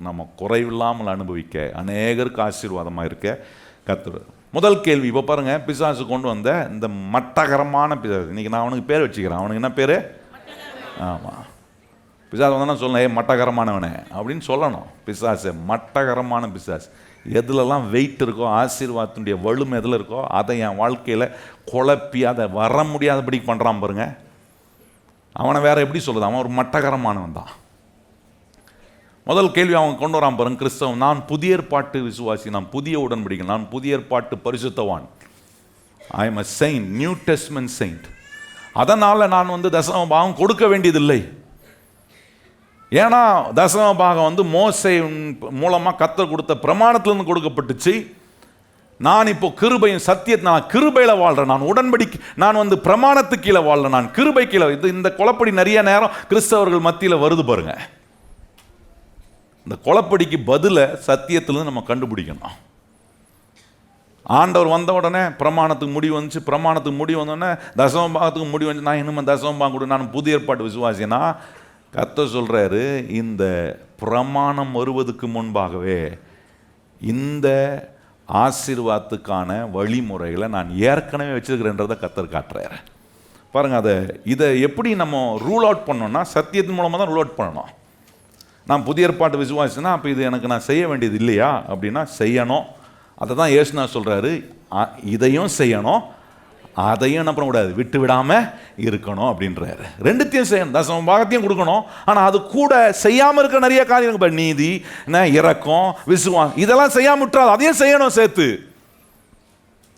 நம்ம குறைவில்லாமல் அனுபவிக்க, அநேகருக்கு ஆசீர்வாதமாக இருக்க கர்த்தர். முதல் கேள்வி இப்போ பாருங்க, பிசாசு கொண்டு வந்த இந்த மட்டகரமான பிசாசு. இன்னைக்கு நான் அவனுக்கு பேர் வச்சுக்கிறேன். அவனுக்கு என்ன பேர்? ஆமாம், பிசாசு வந்தால் சொல்லணும், மட்டகரமானவனே அப்படின்னு சொல்லணும். பிசாசு மட்டகரமான பிசாசு. எதுலெல்லாம் வெயிட் இருக்கோ, ஆசீர்வாதத்தினுடைய வலுமை எதில் இருக்கோ அதை என் வாழ்க்கையில் குழப்பி அதை வர முடியாதபடி பண்ணுறான் பாருங்க. அவனை வேற எப்படி சொல்லுது? அவன் ஒரு மட்டகரமானவன் தான். முதல் கேள்வி அவன் கொண்டு வரான் பாருங்க, கிறிஸ்தவன். நான் புதிய ஏற்பாட்டு விசுவாசி, நான் புதிய உடன்படிக்கை, நான் புதிய ஏற்பாட்டு பரிசுத்தவான். I am a saint, new testament saint. அதனால் நான் தசம பாகம் கொடுக்க வேண்டியதில்லை. ஏன்னா தசம பாகம் மோசே மூலமாக கர்த்தர் கொடுத்த பிரமாணத்திலிருந்து கொடுக்கப்பட்டுச்சு. நான் இப்போ கிருபையும் சத்தியத்தை, நான் கிருபையில் வாழ்கிறேன், நான் உடன்படிக்கை, நான் பிரமாணத்துக்கு கீழே வாழ்கிறேன், நான் கிருபை கீழே. இந்த குழப்படி நிறைய நேரம் கிறிஸ்தவர்கள் மத்தியில் வருது பாருங்க. இந்த குழப்படிக்கு பதிலை சத்தியத்திலிருந்து நம்ம கண்டுபிடிக்கணும். ஆண்டவர் வந்த உடனே பிரமாணத்துக்கு முடிவு வந்துச்சு, பிரமாணத்துக்கு முடிவு வந்தோடனே தசம பாகத்துக்கு முடிவு வந்துச்சு. நான் இன்னும் தசம பாகம் கொடு, நான் புதிய ஏற்பாட்டு விசுவாசினா கர்த்தர் சொல்கிறாரு, இந்த பிரமாணம் வருவதற்கு முன்பாகவே இந்த ஆசீர்வாதத்துக்கான வழிமுறைகளை நான் ஏற்கனவே வச்சிருக்கிறேன்றதை கர்த்தர் காட்டுறாரு பாருங்க. இதை எப்படி நம்ம ரூல் அவுட் பண்ணோம்னா சத்தியத்தின் மூலமாக தான் ரூல் அவுட் பண்ணணும். நான் புதிய ஏற்பாட்டு விசுவாசினா அப்போ இது எனக்கு நான் செய்ய வேண்டியது இல்லையா அப்படின்னா செய்யணும். அதை தான் இயேசு சொல்கிறாரு, இதையும் செய்யணும், அதையும் என்ன பண்ணக்கூடாது, விட்டு விடாமல் இருக்கணும் அப்படின்றாரு. ரெண்டுத்தையும் செய்யணும், தசம பாகத்தையும் கொடுக்கணும். ஆனால் அது கூட செய்யாமல் இருக்க நிறைய காரியங்கள், நீதி, இரக்கம், விசுவாசம், இதெல்லாம் செய்யாமல் விட்டுறாது, அதையும் செய்யணும் சேர்த்து.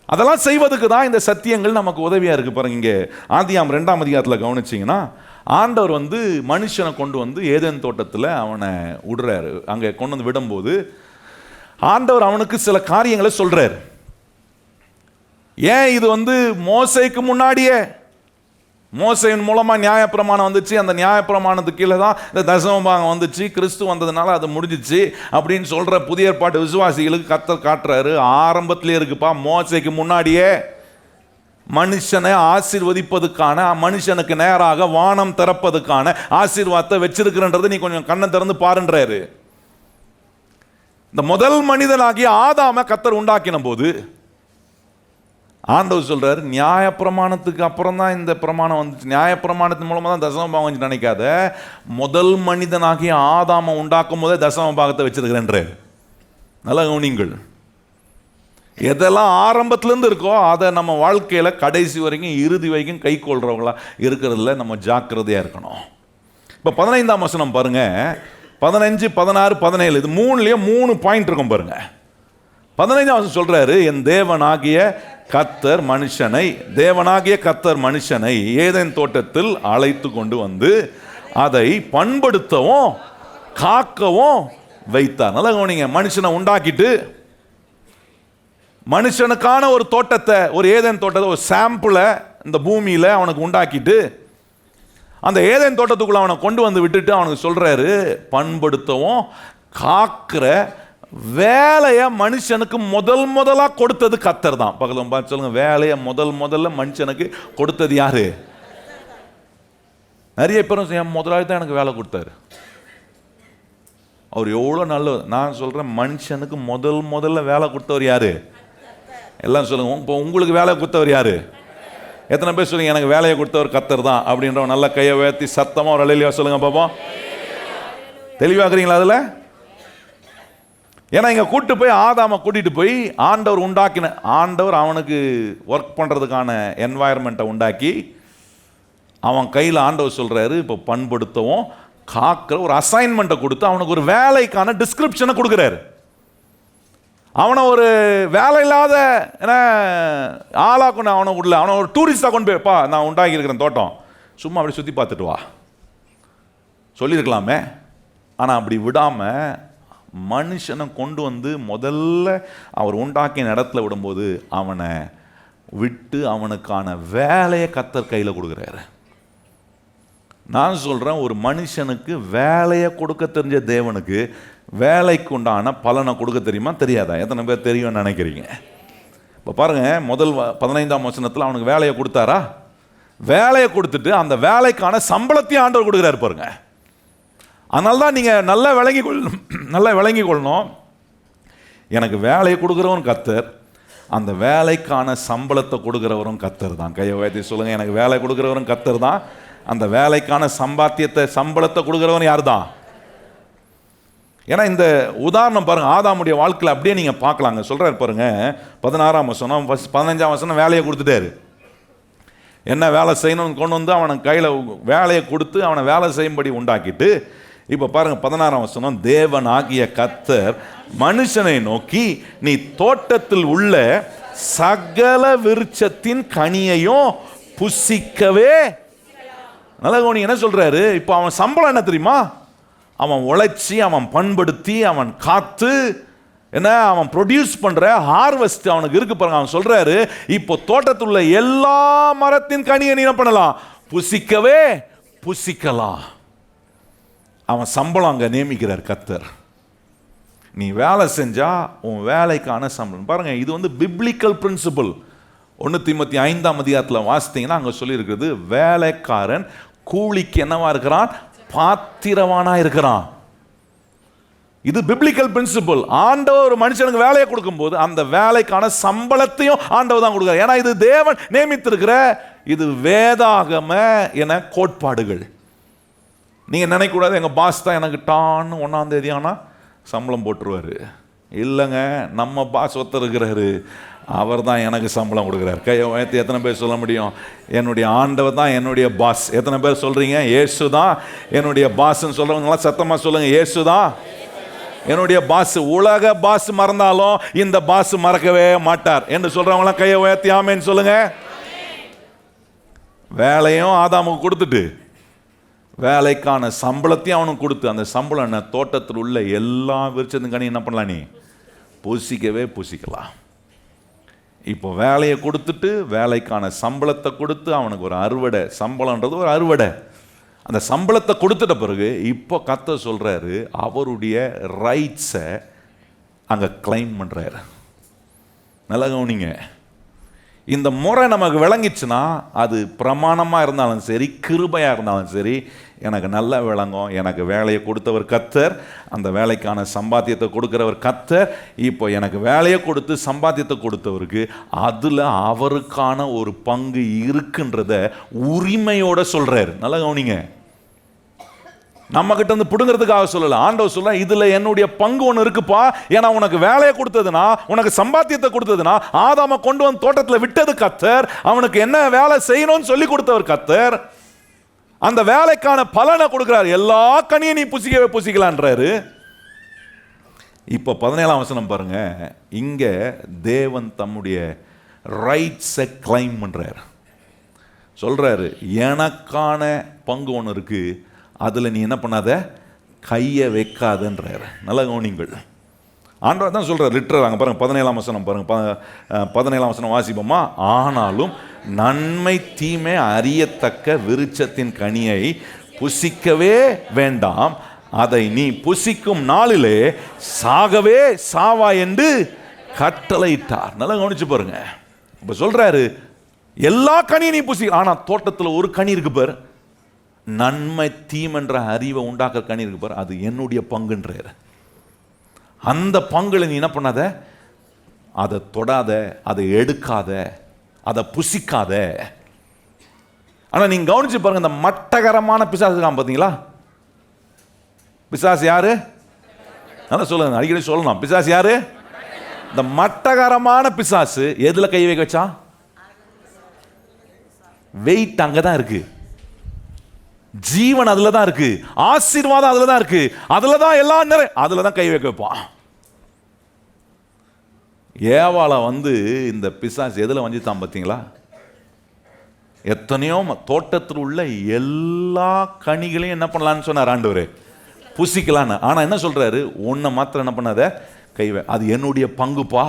அதெல்லாம் செய்வதுக்கு தான் இந்த சத்தியங்கள் நமக்கு உதவியாக இருக்குது பாருங்க. இங்கே ஆதியாம் 2ஆம் அதிகாரத்தில் கவனிச்சிங்கன்னா ஆண்டவர் மனுஷனை கொண்டு ஏதேன் தோட்டத்தில் அவனை விடுறாரு. அங்கே கொண்டு விடும்போது ஆண்டவர் அவனுக்கு சில காரியங்களை சொல்றாரு. ஏன் இது மோசேக்கு முன்னாடியே, மோசேயின் மூலமா நியாயப்பிரமாணம் வந்துச்சு, அந்த நியாயப்பிரமாணத்துக்கு கீழே தான் இந்த தசம பாகம் வந்துச்சு, கிறிஸ்து வந்ததுனால அது முடிஞ்சிச்சு அப்படின்னு சொல்ற புதிய ஏற்பாட்டு விசுவாசிகளுக்கு கர்த்தர் காட்டுறாரு, ஆரம்பத்திலே இருக்குப்பா, மோசேக்கு முன்னாடியே மனுஷனை ஆசீர்வதிப்பதுக்கான, மனுஷனுக்கு நேராக வானம் திறப்பதுக்கான ஆசீர்வாதத்தை வச்சிருக்கிறன்றது நீ கொஞ்சம் கண்ணை திறந்து பாருன்றாரு. இந்த முதல் மனிதனாகிய ஆதாம கர்த்தர் உண்டாக்கின போது ஆண்டவர் சொல்றாரு, நியாயப்பிரமாணத்துக்கு அப்புறம் தான் இந்த பிரமாணம் வந்துச்சு, நியாயப்பிரமாணத்தின் மூலமா தான் தசம பாகம் வந்து நினைக்காத, முதல் மனிதனாகிய ஆதாம உண்டாக்கும் போதே தசம பாகத்தை வச்சிருக்கிறேன்றாரு. நல்ல கவனிங்கள். எதெல்லாம் ஆரம்பத்திலேருந்து இருக்கோ அதை நம்ம வாழ்க்கையில் கடைசி வரைக்கும் இறுதி வரைக்கும் கை கொள்றவங்களா இருக்கிறதுல நம்ம ஜாக்கிரதையாக இருக்கணும். இப்போ 15ஆம் வசனம் பாருங்க, 15, 16, 17 இது மூணுலேயும் 3 பாயிண்ட் இருக்கும் பாருங்க. 15ஆம் வசனம் சொல்றாரு, என் தேவனாகிய கர்த்தர் மனுஷனை ஏதேன் தோட்டத்தில் அழைத்து கொண்டு வந்து அதை பண்படுத்தவும் காக்கவும் வைத்தார். நல்லா கவனிங்க, மனுஷனை உண்டாக்கிட்டு மனுஷனுக்கான ஒரு தோட்டத்தை, ஒரு ஏதேன் தோட்டத்தை, ஒரு சாம்பிளை இந்த பூமியில் அவனுக்கு உண்டாக்கிட்டு அந்த ஏதேன் தோட்டத்துக்குள்ள அவனை கொண்டு வந்து விட்டுட்டு அவனுக்கு சொல்றாரு, பண்படுத்தவும் காக்கிற வேலையை மனுஷனுக்கு முதலாக கொடுத்தது கர்த்தர் தான். பக்கத்தில் பார்த்து சொல்லுங்க, வேலையை முதல்ல மனுஷனுக்கு கொடுத்தது யாரு? நிறைய பேரும் என் முதலாளி தான் எனக்கு வேலை கொடுத்தாரு. அவர் எவ்வளோ நல்லவர். நான் சொல்கிறேன், மனுஷனுக்கு முதல்ல வேலை கொடுத்தவர் யாரு? எல்லாம் சொல்லுங்க. இப்போ உங்களுக்கு வேலை கொடுத்தவர் யாரு? எத்தனை பேர் சொல்லுங்க எனக்கு வேலையை கொடுத்தவர் கர்த்தர் தான் அப்படின்றவன் நல்ல கையை உயர்த்தி சத்தமாக ஒரு அலையிலையா சொல்லுங்க பாப்போம். தெளிவாக்குறீங்களா அதில்? ஏன்னா இங்கே கூட்டு போய் ஆதாமை கூட்டிகிட்டு போய் ஆண்டவர் உண்டாக்கின ஆண்டவர் அவனுக்கு ஒர்க் பண்ணுறதுக்கான என்வாயர்மெண்ட்டை உண்டாக்கி அவன் கையில் ஆண்டவர் சொல்கிறாரு இப்போ பண்படுத்தவும் காக்கிற ஒரு அசைன்மெண்ட்டை கொடுத்து அவனுக்கு ஒரு வேலைக்கான டிஸ்கிரிப்ஷனை கொடுக்குறாரு. அவனை ஒரு வேலை இல்லாத ஆளாக கொண்டு அவனை ஒரு டூரிஸ்டாக கொண்டு போய்ப்பா நான் உண்டாக்கியிருக்கிறேன் தோட்டம், சும்மா அப்படி சுற்றி பார்த்துட்டு வா சொல்லியிருக்கலாமே. ஆனால் அப்படி விடாமல் மனுஷனை கொண்டு வந்து முதல்ல அவர் உண்டாக்கின இடத்துல விடும்போது அவனை விட்டு அவனுக்கான வேலையை கர்த்தர் கையில் கொடுக்குறாரு. நான் சொல்கிறேன், ஒரு மனுஷனுக்கு வேலையை கொடுக்க தெரிஞ்ச தேவனுக்கு வேலைக்கு உண்டான பலனை கொடுக்க தெரியுமா தெரியாதா? எத்தனை பேர் தெரியும்னு நினைக்கிறீங்க? இப்போ பாருங்கள், முதல் 15ஆம் வசனத்தில் அவனுக்கு வேலையை கொடுத்தாரா? வேலையை கொடுத்துட்டு அந்த வேலைக்கான சம்பளத்தையும் ஆண்டவர் கொடுக்குறாரு பாருங்க. அதனால தான் நீங்கள் நல்லா விளங்கி கொள்ளணும். எனக்கு வேலையை கொடுக்குறவன் கர்த்தர், அந்த வேலைக்கான சம்பளத்தை கொடுக்குறவரும் கர்த்தர் தான். கையை உயர்த்தி சொல்லுங்கள், எனக்கு வேலை கொடுக்குறவரும் கர்த்தர் தான், அந்த வேலைக்கான சம்பளத்தை கொடுக்குறவன் யார் தான்? ஏன்னா இந்த உதாரணம் பாருங்க, ஆதாமுடைய வாழ்க்கையில் அப்படியே நீங்க பார்க்கலாங்க. சொல்றாரு பாருங்க, 16ஆம் வசனம் 15ஆம் வசனம் வேலையை கொடுத்துட்டாரு. என்ன வேலை செய்யணும்னு கொண்டு வந்து அவனை கையில் வேலையை கொடுத்து அவனை வேலை செய்யும்படி உண்டாக்கிட்டு, இப்போ பாருங்க 16ஆம் வசனம், தேவன் ஆகிய கர்த்தர் மனுஷனை நோக்கி நீ தோட்டத்தில் உள்ள சகல விருட்சத்தின் கனியையும் புசிக்கவே. நல்ல கவனி, என்ன சொல்றாரு? இப்போ அவன் சம்பளம் என்ன தெரியுமா? அவன் உழைச்சி அவன் பண்படுத்தி அவன் காத்து அவன் ப்ரொடியூஸ் பண்ற ஹார்வெஸ்ட் அவனுக்கு இருக்கு பாருங்க. அவன் சொல்றாரு, இப்போ தோட்டத்தில் உள்ள எல்லா மரத்தின் கனியை நீ என்ன பண்ணலாம்? புசிக்கலாம். அவன் சம்பளம் அங்க நியமிக்கிறார் கர்த்தர். நீ வேலை செஞ்சா உன் வேலைக்கான சம்பளம். பாருங்க, இது வந்து பிப்ளிக்கல் பிரின்சிபல். 1 தீமோத்தி 5ஆம் அதிகாரத்தில் வாசித்தீங்கன்னா அங்க சொல்லி இருக்கிறது, வேலைக்காரன் கூலிக்கு என்னவா இருக்கிறான்? பாத்திரவானா இருக்கிறான். இது பிப்ளிக்கல் பிரின்சிபல். ஆண்டவர் ஒரு மனுஷனுக்கு வேலையை கொடுக்கும் போது அந்த வேலைக்கான சம்பளத்தையும் ஆண்டவர் தான் கொடுக்கிறார். ஏன்னா இது தேவன் நியமித்திருக்கிற, இது வேதாகம என கோட்பாடுகள். நீங்க நினைக்க கூடாது எங்க பாஸ் தான் எனக்கு டான்னு 1ஆம் தேதி ஆனா சம்பளம் போட்டுருவாரு. இல்லைங்க, நம்ம பாஸ் ஒருத்தர் இருக்கிறாரு, அவர் தான் எனக்கு சம்பளம் கொடுக்குறார். கையை உயர்த்தி எத்தனை பேர் சொல்ல முடியும்? என்னுடைய ஆண்டவர் தான் என்னுடைய பாஸ். எத்தனை பேர் சொல்றீங்க இயேசு தான் என்னுடைய பாஸ்ன்னு சொல்றவங்களாம் சத்தமா சொல்லுங்க, இயேசு தான் என்னுடைய பாஸ். உலக பாஸ் மறந்தாலும் இந்த பாஸ் மறக்கவே மாட்டார் என்று சொல்றவங்களாம் கையை உயர்த்தி ஆமேன்னு சொல்லுங்க. வேலையும் ஆதாமுக்கு கொடுத்துட்டு வேலைக்கான சம்பளத்தையும் அவனுக்கு கொடுத்து, அந்த சம்பளம் என்ன? தோட்டத்தில் உள்ள எல்லா விருட்சத்தின் கனி என்ன பண்ணலாம்? நீ புசிக்கலாம். இப்போ வேலையை கொடுத்துட்டு வேலைக்கான சம்பளத்தை கொடுத்து அவனுக்கு ஒரு அறுவடை. சம்பளம்ன்றது ஒரு அறுவடை. அந்த சம்பளத்தை கொடுத்துட்ட பிறகு இப்போ கர்த்தர் சொல்றாரு, அவருடைய ரைட்ஸை அங்கே கிளைம் பண்றாரு. நல்லா கவனிங்க, இந்த முறை நமக்கு விளங்கிச்சுன்னா அது பிரமாணமாக இருந்தாலும் சரி, கிருபையாக இருந்தாலும் சரி, எனக்கு நல்லா விளங்கும். எனக்கு வேலையை கொடுத்தவர் கர்த்தர், அந்த வேலைக்கான சம்பாத்தியத்தை கொடுக்கிறவர் கர்த்தர். இப்போ எனக்கு வேலையை கொடுத்து சம்பாத்தியத்தை கொடுத்தவருக்கு அதில் அவருக்கான ஒரு பங்கு இருக்குன்றத உரிமையோட சொல்றாரு. நல்லா கவனிங்க, நம்ம கிட்ட இருந்து பிடுங்கிறதுக்காக சொல்லல. ஆண்டவர் சொல்ல, இதுல என்னுடைய பங்கு ஒன்று இருக்குப்பா. ஏன்னா உனக்கு வேலையை கொடுத்ததுனா, உனக்கு சம்பாத்தியத்தை கொடுத்ததுனா, ஆதாம கொண்டு வந்து தோட்டத்தில் விட்டது கர்த்தர், அவனுக்கு என்ன வேலை செய்யணும்னு சொல்லி கொடுத்தவர் கர்த்தர், அந்த வேலைக்கான பலனை கொடுக்கிறார். எல்லா கனியும் நீ புசிக்கலான்றாரு. இப்போ 17ஆம் வசனம் பாருங்க, இங்க தேவன் தம்முடைய ரைட்ஸை கிளைம் பண்றாரு. சொல்றாரு, எனக்கான பங்கு ஒன்று இருக்கு, அதில் நீ என்ன பண்ணாத, கையை வைக்காதன்றார். நல்ல கவனிங்கள், ஆண்டவர் தான் சொல்கிறார் லிட்டரல். அங்கே பாருங்கள் 17ஆம் வசனம் பாருங்கள், 17ஆம் வசனம் வாசிப்போமா? ஆனாலும் நன்மை தீமை அறியத்தக்க விருட்சத்தின் கனியை புசிக்கவே வேண்டாம், அதை நீ புசிக்கும் நாளிலே சாகவே சாவா என்று கட்டளையிட்டார். நல்லா கவனிச்சு பாருங்க. இப்போ சொல்றாரு, எல்லா கனியும் நீ புசி. ஆனால் தோட்டத்தில் ஒரு கனி இருக்கு பாரு, நன்மை தீமென்ற அறிவை உண்டாக்குற கனி இருக்கு பாரு, அது என்னுடைய பங்குன்றார். அந்த பங்குல நீ என்ன பண்ணாத, அதை தொடாத, அதை எடுக்காத, அதை புசிக்காத. ஆனா நீங்க கவனிச்சு பாருங்க, இந்த மட்டகரமான பிசாசு இருக்கான் பாத்தீங்களா? பிசாசு யாரு? நல்லா சொல்லுங்க, அடிக்கடி சொல்லணும். பிசாசு யாரு? இந்த மட்டகரமான பிசாசு எதுல கை வைக்க வச்சான்? வெயிட் அங்கதான் இருக்கு, ஜீவன் அதுல தான் இருக்கு, ஆசீர்வாதம் அதுல தான் இருக்கு, அதுல தான் எல்லாம் அதுல தான் கை வைக்க வைப்பான். ஏவாளை இந்த பிசாசு எதுல வஞ்சித்தான் பார்த்தீங்களா? எத்தனையோ தோட்டத்தில் உள்ள எல்லா கனிகளையும் என்ன பண்ணலான்னு சொன்னார் ஆண்டவர், புசிக்கலான்னு. ஆனா என்ன சொல்றாரு, உன்னை மாத்திரம் என்ன பண்ணாத, கைவை, அது என்னுடைய பங்குப்பா,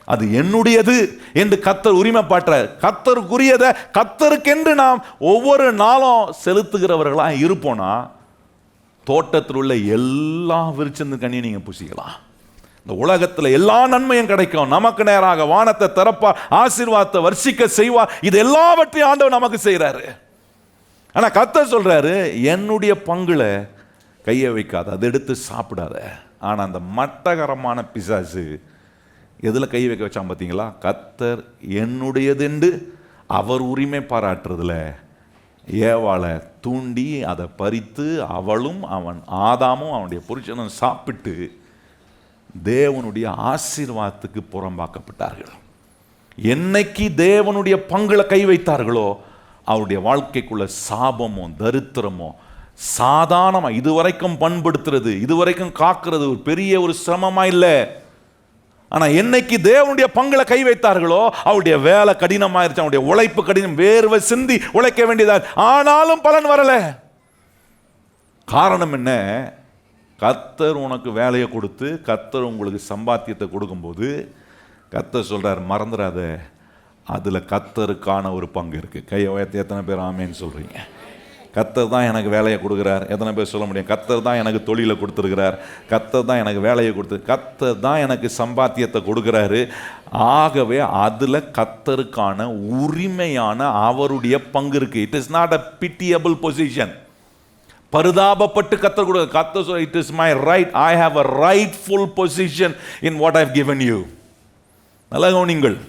அது என்னுடையது என்று கர்த்தர் உரிமை பாட்டுறார். கர்த்தருக்குரியதை கர்த்தருக்கென்று நாம் ஒவ்வொரு நாளும் செலுத்துகிறவர்களா இருப்போனா தோட்டத்தில் உள்ள எல்லா விருச்சந்து கனியை நீங்க புசிக்கலாம். இந்த உலகத்தில் எல்லா நன்மையும் கிடைக்கும். நமக்கு நேராக வானத்தை திறப்பா, ஆசீர்வாதத்தை வர்ஷிக்க செய்வார். இது எல்லாவற்றையும் ஆண்டவர் நமக்கு செய்யறாரு. ஆனா கர்த்தர் சொல்றாரு, என்னுடைய பங்குல கையை வைக்காத, அதை எடுத்து சாப்பிடாத. ஆனா அந்த மட்டகரமான பிசாசு எதுல கை வைக்க வச்சான் பார்த்தீங்களா? கர்த்தர் என்னுடையது என்று அவர் உரிமை பாராட்டுறதுல ஏவாளை தூண்டி அதை பறித்து அவளும் அவன் ஆதாமும் அவனுடைய புருஷனும் சாப்பிட்டு தேவனுடைய ஆசீர்வாதத்துக்கு புறம்பாக்கப்பட்டார்கள். என்னைக்கு தேவனுடைய பங்குல கை வைத்தார்களோ அவருடைய வாழ்க்கைக்குள்ள சாபமோ தரித்திரமோ சாதாரணமா இதுவரைக்கும் பண்படுத்துறது, இதுவரைக்கும் காக்கிறது ஒரு பெரிய ஒரு சிரமமா இல்லை. ஆனா என்னைக்கு தேவனுடைய பங்குல கை வைத்தார்களோ அவருடைய வேலை கடினமாயிருச்சு, அவருடைய உழைப்பு கடினம், வேர்வை சிந்தி உழைக்க வேண்டியதா, ஆனாலும் பலன் வரல. காரணம் என்ன? கர்த்தர் உனக்கு வேலையை கொடுத்து கர்த்தர் உங்களுக்கு சம்பாத்தியத்தை கொடுக்கும்போது கர்த்தர் சொல்றார், மறந்துடாத, அதுல கர்த்தருக்கான ஒரு பங்கு இருக்கு. கையை உயர்த்தி எத்தனை பேர் ஆமேன்னு சொல்றீங்க? கர்த்தர் தான் எனக்கு வேலையை கொடுக்குறார். எத்தனை பேர் சொல்ல முடியும்? கர்த்தர் தான் எனக்கு தொழிலை கொடுத்துருக்கிறார், கர்த்தர் தான் எனக்கு வேலையை கொடுத்து, கர்த்தர் தான் எனக்கு சம்பாத்தியத்தை கொடுக்குறாரு. ஆகவே அதுல கர்த்தருக்கான உரிமையான அவருடைய பங்கு இருக்கு. It is not a pitiable position. பரிதாபப்பட்டு கர்த்தர் கொடுக்க, கர்த்தர் சொல்ற, it is my right, I have a rightful position in what I have given you. நல்லா கவனிங்கள்,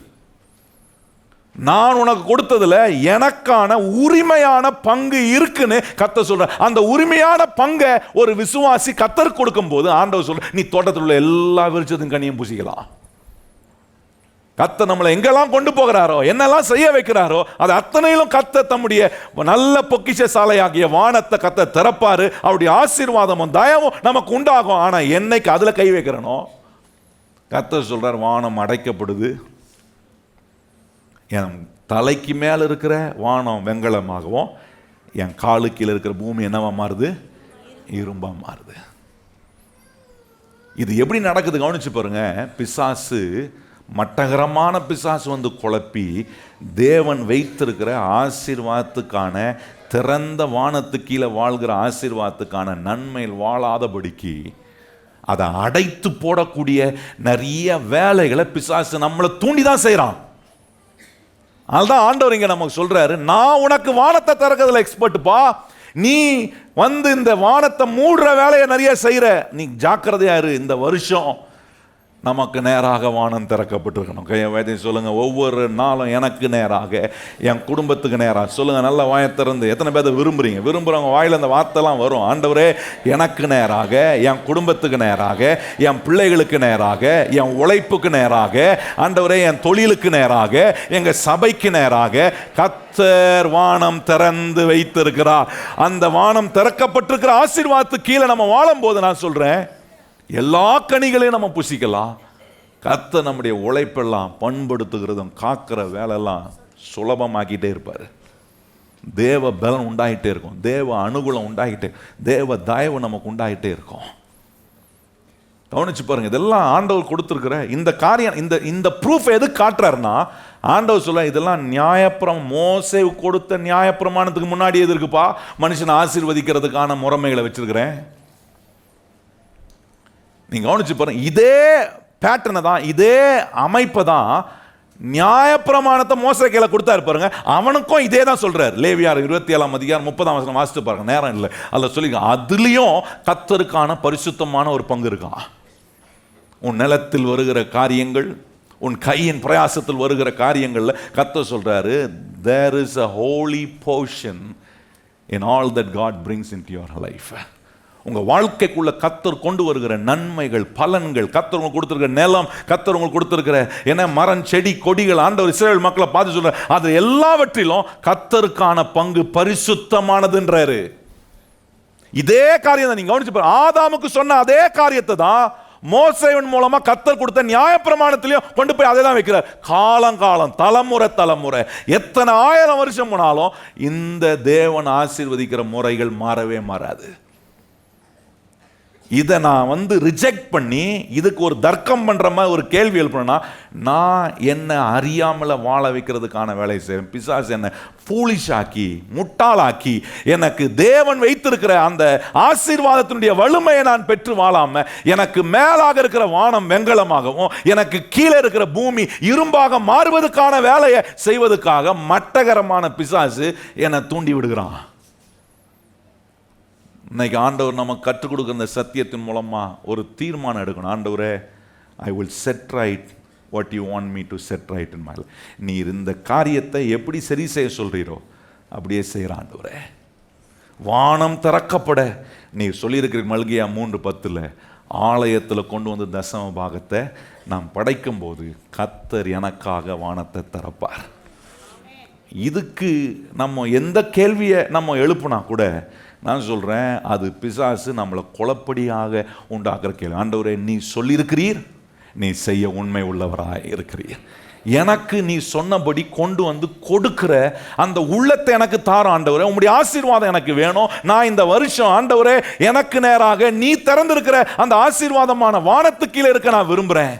நான் உனக்கு கொடுத்ததுல எனக்கான உரிமையான பங்கு இருக்குன்னு கர்த்தர் சொல்ற. அந்த உரிமையான பங்கை ஒரு விசுவாசி கர்த்தர் கொடுக்கும் போது ஆண்டவர் சொல்ற, நீ தோட்டத்தில் உள்ள எல்லா விருட்சத்தின் கனியும் புசிக்கலாம். கர்த்தர் நம்மளை எங்கெல்லாம் கொண்டு போகிறாரோ, என்னெல்லாம் செய்ய வைக்கிறாரோ, அது அத்தனையிலும் கர்த்தர் தம்முடைய நல்ல பொக்கிஷ சாலையாகிய வானத்தை கர்த்தர் திறப்பாரு. அவருடைய ஆசீர்வாதமும் தயவும் நமக்கு உண்டாகும். ஆனா என்னைக்கு அதுல கை வைக்கிறனோ கர்த்தர் சொல்றார், வானம் அடைக்கப்படுது, என் தலைக்கு மேல இருக்கிற வானம் வெண்கலமாகவும் என் காலு கீழே இருக்கிற பூமி என்னவா மாறுது? இரும்பா மாறுது. இது எப்படி நடக்குது கவனிச்சு பாருங்க. பிசாசு, மட்டகரமான பிசாசு குழப்பி தேவன் வைத்திருக்கிற ஆசீர்வாதத்துக்கான, திறந்த வானத்து கீழே வாழ்கிற ஆசீர்வாதத்துக்கான நன்மையில் வாழாதபடிக்கு அதை அடைத்து போடக்கூடிய நிறைய வேலைகளை பிசாசு நம்மளை தூண்டிதான் செய்யறான். அதுதான் ஆண்டவர் இங்க நமக்கு சொல்றாரு, நான் உனக்கு வானத்தை திறக்கிறதுல எக்ஸ்பர்ட்பா, நீ இந்த வானத்தை மூடுற வேலையை நிறைய செய்யற, நீ ஜாக்கிரதையா இரு. இந்த வருஷம் நமக்கு நேராக வானம் திறக்கப்பட்டிருக்கணும். கையை வாயத்தை சொல்லுங்க, ஒவ்வொரு நாளும் எனக்கு நேராக, என் குடும்பத்துக்கு நேராக சொல்லுங்க. நல்ல வாயை திறந்து எத்தனை பேர் விரும்புறவங்க வாயில அந்த வார்த்தைலாம் வரும். ஆண்டவரே, எனக்கு நேராக, என் குடும்பத்துக்கு நேராக, என் பிள்ளைகளுக்கு நேராக, என் உழைப்புக்கு நேராக, ஆண்டவரே என் தொழிலுக்கு நேராக, எங்க சபைக்கு நேராக கர்த்தர் வானம் திறந்து வைத்திருக்கிறார். அந்த வானம் திறக்கப்பட்டிருக்கிற ஆசீர்வாதத்துக்கு கீழே நம்ம வாழும் போது நான் சொல்றேன், எல்லா கனிகளையும் நம்ம புசிக்கலாம். கர்த்தர் நம்முடைய உழைப்பெல்லாம் பண்படுத்துகிறதும் காக்கிற வேலையெல்லாம் சுலபமாக்கிட்டே இருப்பார். தேவ பலன் உண்டாகிட்டே இருக்கும், தேவ அனுகூலம் உண்டாகிட்டே, தேவ தயவு நமக்கு உண்டாகிட்டே இருக்கும். கவனிச்சு பாருங்க, இதெல்லாம் ஆண்டவர் கொடுத்துருக்கிற இந்த காரியம். இந்த ப்ரூஃப் எது காட்டுறாருன்னா, ஆண்டவர் சொல்ல, இதெல்லாம் மோசே கொடுத்த நியாயப்பிரமாணத்துக்கு முன்னாடி எது இருக்குப்பா, மனுஷனை ஆசீர்வதிக்கிறதுக்கான முறைமைகளை வச்சிருக்கிறேன். நீங்க கவனிச்சு பாருங்க, இதே பேட்டர்னை தான், இதே அமைப்பை தான் நியாயப்பிரமாணத்தை மோசே கையில கொடுத்தாரு பாருங்க. அவனுக்கும் இதே தான் சொல்றாரு. லேவியார் 27 அதிகாரம் 30 வாசித்து பாருங்க, நேரம் இல்லை அதுல சொல்லி. அதுலயும் கர்த்தருக்கான பரிசுத்தமான ஒரு பங்கு இருக்கான். உன் நிலத்தில் வருகிற காரியங்கள், உன் கையின் பிரயாசத்தில் வருகிற காரியங்கள்ல கர்த்தர் சொல்றாரு, there is a holy portion in all that God brings into your life. உங்க வாழ்க்கைக்குள்ள கர்த்தர் கொண்டு வருகிற நன்மைகள், பலன்கள், கர்த்தர் உங்களுக்கு கொடுத்திருக்கிற நிலம், கர்த்தர் உங்களுக்கு கொடுத்திருக்கிற என்ன மரம், செடி, கொடிகள், ஆண்டவர் இஸ்ரவேல் மக்களை பார்த்து சொல்ற, அது எல்லாவற்றிலும் கர்த்தருக்கான பங்கு பரிசுத்தமானதுன்றாரு. இதே காரியம் தான் நீங்க கவனிச்சு பாருங்க. ஆதாமுக்கு சொன்ன அதே காரியத்தை தான் மோசேவின் மூலமா கர்த்தர் கொடுத்த நியாயப்பிரமாணத்திலையும் கொண்டு போய் அதை தான் வைக்கிறார். காலம் தலைமுறை தலைமுறை எத்தனை 1000 வருஷம் போனாலும் இந்த தேவன் ஆசீர்வதிக்கிற முறைகள் மாறவே மாறாது. இதை நான் ரிஜெக்ட் பண்ணி இதுக்கு ஒரு தர்க்கம் பண்ற மாதிரி ஒரு கேள்வி எழுப்புனா, நான் என்ன அறியாமல வாழ வைக்கிறதுக்கான வேலை செய்வேன். பிசாசு என்ன ஃபூலிஷ் ஆக்கி, முட்டாளாக்கி, எனக்கு தேவன் வைத்திருக்கிற அந்த ஆசீர்வாதத்தினுடைய வலிமையை நான் பெற்று வாழாம, எனக்கு மேலாக இருக்கிற வானம் வெண்கலமாகவும் எனக்கு கீழே இருக்கிற பூமி இரும்பாக மாறுவதற்கான வேலையை செய்வதற்காக மட்டகரமான பிசாசு என்னை தூண்டி விடுகிறான். இன்னைக்கு ஆண்டவர் நமக்கு கற்றுக் கொடுக்குற இந்த சத்தியத்தின் மூலமா ஒரு தீர்மானம் எடுக்கணும். ஆண்டவரே, I will set right what you want me to set right in my life. நீர் இந்த காரியத்தை எப்படி சரி செய்ய சொல்றீரோ அப்படியே செய்கிற ஆண்டவரே. வானம் திறக்கப்பட நீர் சொல்லியிருக்கிற மல்கியா 3:10 ஆலயத்தில் கொண்டு வந்து தசம பாகத்தை நாம் படைக்கும் போது கர்த்தர் எனக்காக வானத்தை திறப்பார். இதுக்கு நம்ம எந்த கேள்வியை நம்ம எழுப்புனா கூட நான் சொல்கிறேன், அது பிசாசு நம்மளை குழப்படியாக உண்டாக்குற கேள்வி. ஆண்டவரே, நீ சொல்லியிருக்கிறீர், நீ செய்ய உண்மை உள்ளவராக இருக்கிறீர், எனக்கு நீ சொன்னபடி கொண்டு வந்து கொடுக்கிற அந்த உள்ளத்தை எனக்கு தார ஆண்டவரே. உம்முடைய ஆசீர்வாதம் எனக்கு வேணும். நான் இந்த வருஷம் ஆண்டவரே எனக்கு நேராக நீ திறந்திருக்கிற அந்த ஆசீர்வாதமான வானத்துக்கு கீழே இருக்க நான் விரும்புகிறேன்.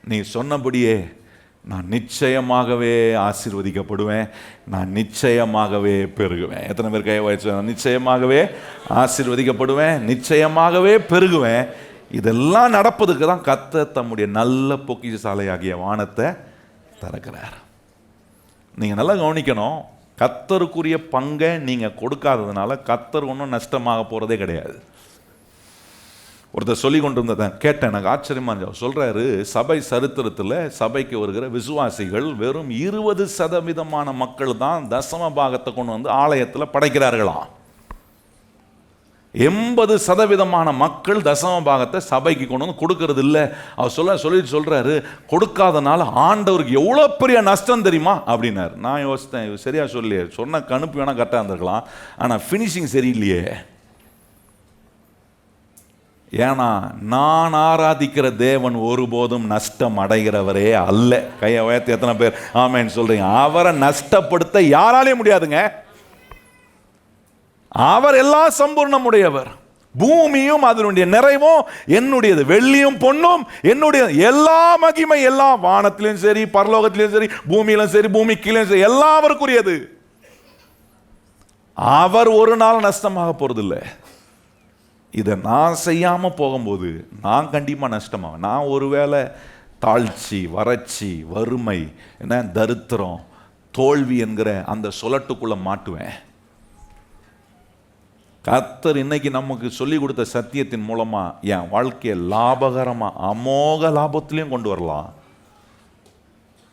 நீ சொன்னபடியே நான் நிச்சயமாகவே ஆசீர்வதிக்கப்படுவேன், நான் நிச்சயமாகவே பெருகுவேன். எத்தனை பேர் கை வச்சு நிச்சயமாகவே ஆசீர்வதிக்கப்படுவேன், நிச்சயமாகவே பெருகுவேன். இதெல்லாம் நடப்பதுக்கு தான் கர்த்தர் தம்முடைய நல்ல பொக்கிஷ சாலையாகிய வானத்தை திறக்கிறார். நீங்கள் நல்லா கவனிக்கணும், கர்த்தருக்குரிய பங்கை நீங்கள் கொடுக்காததுனால கர்த்தர் ஒன்றும் நஷ்டமாக போகிறதே கிடையாது. ஒருத்தர் சொல்லி கொண்டு இருந்ததான் கேட்டேன், எனக்கு ஆச்சரியமா இருந்துச்சு. சொல்றாரு, சபை சரித்திரத்தில் சபைக்கு வருகிற விசுவாசிகள் வெறும் 20% மக்கள் தான் தசம பாகத்தை கொண்டு வந்து ஆலயத்தில் படைக்கிறார்களாம். 80% மக்கள் தசம பாகத்தை சபைக்கு கொண்டு வந்து கொடுக்கறது இல்லை. அவர் சொல்றாரு, கொடுக்காதனால ஆண்டவருக்கு எவ்வளோ பெரிய நஷ்டம் தெரியுமா அப்படின்னாரு. நான் யோசித்தேன், சரியா சொல்லியே, சொன்ன கணுப்பு வேணா கரெக்டாக இருந்திருக்கலாம், ஆனால் ஃபினிஷிங் சரியில்லையே. ஏன்னா நான் ஆராதிக்கிற தேவன் ஒருபோதும் நஷ்டம் அடைகிறவரே அல்ல. கையை உயர்த்தி எத்தனை பேர் ஆமென் சொல்றீங்க? அவரை நஷ்டப்படுத்த யாராலையும் முடியாதுங்க. அவர் எல்லா சம்பூர்ணமுடையவர். பூமியும் அதனுடைய நிறைவும் என்னுடையது, வெள்ளியும் பொன்னும் என்னுடைய. எல்லா மகிமை எல்லா வானத்திலும் சரி, பரலோகத்திலும் சரி, பூமியிலும் சரி, பூமி கீழே சரி, எல்லாருக்குரியது. அவர் ஒரு நாள் நஷ்டமாக போறதில்லை. இதை நான் செய்யாமல் போகும்போது நான் கண்டிப்பாக நஷ்டமாவேன். நான் ஒருவேளை தாழ்ச்சி, வறட்சி, வறுமை, என்ன தரித்திரம், தோல்வி என்கிற அந்த சொல்லட்டுக்குள்ளே மாட்டுவேன். கர்த்தர் இன்னைக்கு நமக்கு சொல்லி கொடுத்த சத்தியத்தின் மூலமாக என் வாழ்க்கையை லாபகரமாக அமோக லாபத்திலையும் கொண்டு வரலாம்,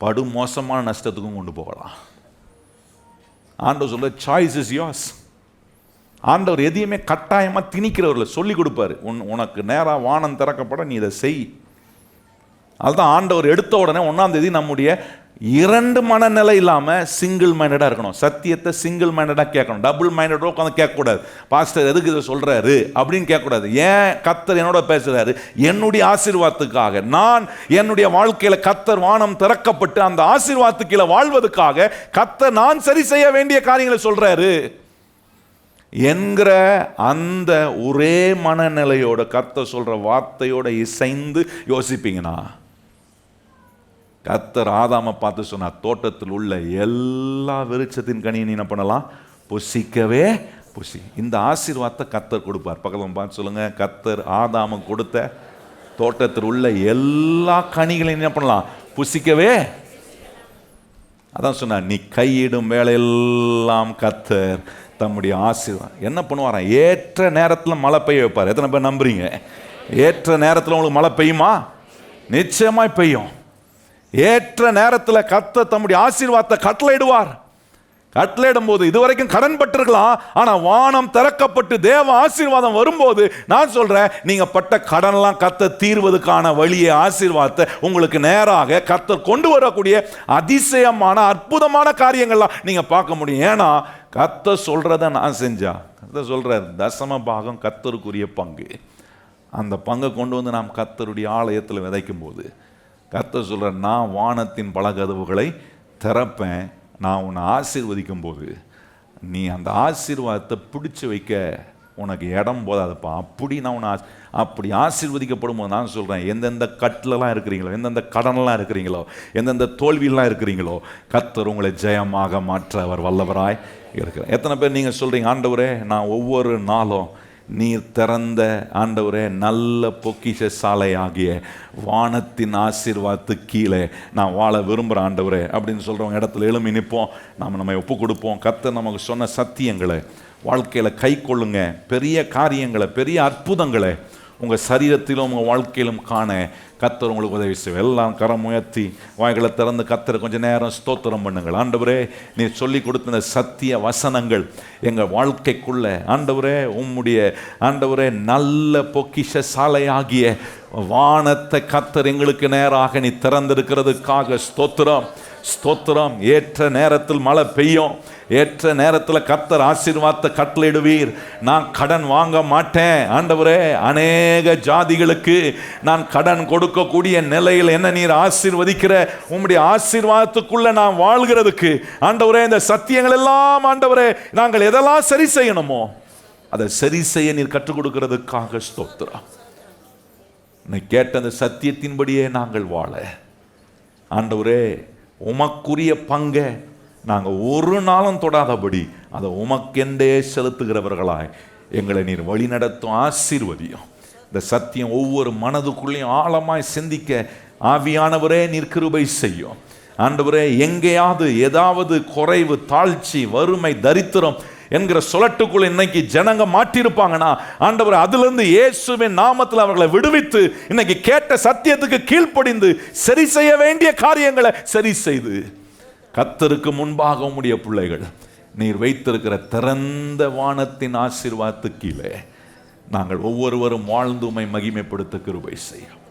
படு மோசமான நஷ்டத்துக்கும் கொண்டு போகலாம். ஆண்டவர் சொல்ல, சாய்ஸ் இஸ் யோர்ஸ். ஆண்டவர் எதையுமே கட்டாயமாக திணிக்கிறவர்களை சொல்லி கொடுப்பாரு. உனக்கு நேராக வானம் திறக்கப்பட நீ இதை செய். அதுதான் ஆண்டவர் எடுத்த உடனே 1ஆம் தேதி நம்முடைய 2 மனநிலை இல்லாமல் சிங்கிள் மைண்டடாக இருக்கணும். சத்தியத்தை சிங்கிள் மைண்டடாக கேட்கணும். டபுள் மைண்டடாக உட்காந்து கேட்கக்கூடாது. பாஸ்டர் எதுக்கு இதை சொல்கிறாரு அப்படின்னு கேட்கக்கூடாது. ஏன் கர்த்தர் என்னோட பேசுகிறாரு? என்னுடைய ஆசீர்வாதத்துக்காக. நான் என்னுடைய வாழ்க்கையில் கர்த்தர் வானம் திறக்கப்பட்டு அந்த ஆசீர்வாதத்துக்கு வாழ்வதற்காக கர்த்தர் நான் சரி செய்ய வேண்டிய காரியங்களை சொல்கிறாரு என்கிற அந்த ஒரே மனநிலையோட கர்த்தர் சொல்ற வார்த்தையோட இசைந்து யோசிப்பீங்கன்னா, கர்த்தர் ஆதாமை பார்த்து சொன்னார், தோட்டத்தில் உள்ள எல்லா விருட்சத்தின் கனியை நீ என்ன பண்ணலாம்? புசிக்கவே புசி. இந்த ஆசீர்வாதத்தை கர்த்தர் கொடுப்பார். பக்கத்தில் பார்த்து சொல்லுங்க, கர்த்தர் ஆதாமுக்கு கொடுத்த தோட்டத்தில் உள்ள எல்லா கனிகளையும் என்ன பண்ணலாம்? புசிக்கவே. அதான் சொன்னார், நீ கையிடும் வேலையெல்லாம் கர்த்தர் தம்முடைய ஆசீர்வாதம் என்ன பண்ணுவாராம், ஏற்ற நேரத்தில் மழை பெய்ய வைப்பார். எத்தனை பேர் நம்புறீங்க? ஏற்ற நேரத்தில் உங்களுக்கு மழை பெய்யுமா? நிச்சயமாய் பெய்யும். ஏற்ற நேரத்தில் கர்த்தர் தம்முடைய ஆசீர்வாதத்தை கட்டளையிடுவார். கட்டளையிடும் போது இதுவரைக்கும் கடன் பட்டிருக்கலாம், ஆனா வானம் திறக்கப்பட்டு தேவ ஆசீர்வாதம் வரும்போது நான் சொல்றேன், நீங்க பட்ட கடன்லாம் கர்த்தர் தீர்வதற்கான வழியை, ஆசீர்வாதத்தை உங்களுக்கு நேராக கர்த்தர் கொண்டு வரக்கூடிய அதிசயமான அற்புதமான காரியங்கள்லாம் நீங்க பார்க்க முடியும். ஏன்னா கர்த்தர் சொல்றத நான் செஞ்சா, கர்த்தர் சொல்ற தசம பாகம் கர்த்தருக்குரிய பங்கு, அந்த பங்கை கொண்டு வந்து நாம் கர்த்தருடைய ஆலயத்தில் விதைக்கும் போது கர்த்தர் சொல்ற, நான் வானத்தின் பல கதவுகளை திறப்பேன், நான் உன்னை ஆசீர்வதிக்கும் போது நீ அந்த ஆசீர்வாதத்தை பிடிச்சி வைக்க உனக்கு இடம் போதாதப்பா. அப்படி நான் உன்னை அப்படி ஆசீர்வதிக்கப்படும் போது நான் சொல்கிறேன், எந்தெந்த கட்டிலெலாம் இருக்கிறீங்களோ, எந்தெந்த கடனெலாம் இருக்கிறீங்களோ, எந்தெந்த தோல்வியெல்லாம் இருக்கிறீங்களோ, கர்த்தர் உங்களை ஜெயமாக மாற்ற அவர் வல்லவராய் இருக்கிறார். எத்தனை பேர் நீங்கள் சொல்கிறீங்க, ஆண்டவரே நான் ஒவ்வொரு நாளும் நீர் திறந்த ஆண்டவரே நல்ல பொக்கிஷ சாலை ஆகிய வானத்தின் ஆசீர்வாதத்து கீழே நான் வாழ விரும்புகிறேன் ஆண்டவரே அப்படின்னு சொல்கிறவங்க இடத்துல எழுமி நிற்போம். நம்ம ஒப்பு கொடுப்போம். கர்த்தர் நமக்கு சொன்ன சத்தியங்களை வாழ்க்கையில் கை கொள்ளுங்க. பெரிய காரியங்களை, பெரிய அற்புதங்களை உங்கள் சரீரத்திலும் உங்கள் வாழ்க்கையிலும் காண கர்த்தர் உங்களுக்கு உதவி செய்வார். எல்லாம் கரம் உயர்த்தி வாய்களை திறந்து கர்த்தரை கொஞ்சம் நேரம் ஸ்தோத்திரம் பண்ணுங்கள். ஆண்டவரே நீ சொல்லி கொடுத்த சத்திய வசனங்கள் எங்கள் வாழ்க்கைக்குள்ள ஆண்டவரே உம்முடைய ஆண்டவரே நல்ல பொக்கிஷ சாலையாகிய வானத்தை கர்த்தர் எங்களுக்கு நேராக நீ திறந்திருக்கிறதுக்காக ஸ்தோத்திரம், ஸ்தோத்திரம். ஏற்ற நேரத்தில் மழை பெய்யும், ஏற்ற நேரத்தில் கர்த்தர் ஆசீர்வாதத்தை கட்டளையிடுவீர். நான் கடன் வாங்க மாட்டேன் ஆண்டவரே, அநேக ஜாதிகளுக்கு நான் கடன் கொடுக்கக்கூடிய நிலையில் என்ன நீர் ஆசீர்வதிக்கிற உம்முடைய ஆசீர்வாதத்துக்குள்ள நான் வாழ்கிறதுக்கு ஆண்டவரே இந்த சத்தியங்கள் எல்லாம் ஆண்டவரே நாங்கள் எதெல்லாம் சரி செய்யணுமோ அதை சரி செய்ய நீர் கற்றுக் கொடுக்கிறதுக்காக ஸ்தோத்திரம். நீ கேட்ட அந்த சத்தியத்தின்படியே நாங்கள் வாழ ஆண்டவரே உமக்குரிய பங்கை நாங்கள் ஒரு நாளும் தொடாதபடி அதை உமக்கெண்டே செலுத்துகிறவர்களாய் எங்களை நீர் வழி நடத்தும், ஆசீர்வதியும். இந்த சத்தியம் ஒவ்வொரு மனதுக்குள்ளேயும் ஆழமாய் சிந்திக்க ஆவியானவரே நீர் கிருபை செய்யும் ஆண்டவரே. எங்கேயாவது ஏதாவது குறைவு, தாழ்ச்சி, வறுமை, தரித்திரம் என்கிற சொல்லட்டுக்குள்ள இன்னைக்கு ஜனங்க மாட்டிருப்பாங்கன்னா ஆண்டவர் அதிலிருந்து இயேசுவின் நாமத்தில் அவர்களை விடுவித்து இன்னைக்கு கேட்ட சத்தியத்துக்கு கீழ்ப்படிந்து சரி செய்ய வேண்டிய காரியங்களை சரி செய்து கர்த்தருக்கு முன்பாக உம்முடைய பிள்ளைகள் நீர் வைத்திருக்கிற திறந்த வானத்தின் ஆசீர்வாதத்து கீழே நாங்கள் ஒவ்வொருவரும் வாழ்ந்து உம்மை மகிமைப்படுத்த கிருபை செய்யும்.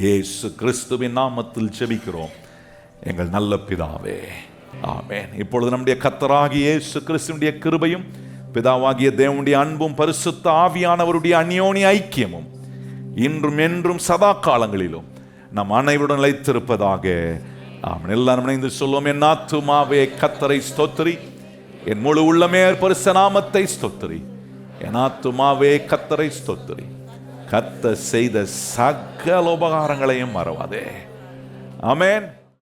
இயேசு கிறிஸ்துவின் நாமத்தில் ஜெபிக்கிறோம் எங்கள் நல்ல பிதாவே, ஆமென். இப்பொழுது நம்முடைய கர்த்தராகிய இயேசு கிறிஸ்துவினுடைய கிருபையும் பிதாவாகிய தேவனுடைய அன்பும் பரிசுத்த ஆவியானவருடைய அந்யோன்ய ஐக்கியமும் இன்றும் என்றும் சதா காலங்களிலும் நம் அனைவருடன் நிலைத்திருப்பதாக. ஆமென். எல்லாரும் இணைந்து சொல்லுவோம், என் ஆத்துமாவே கர்த்தரை ஸ்தோத்திரி, என் முழு உள்ளமே பரிசுத்த நாமத்தை ஸ்தோத்திரி. என் ஆத்துமாவே கர்த்தரை ஸ்தோத்திரி, கர்த்தர் செய்த சகல உபகாரங்களையும் மறவாதே. ஆமென்.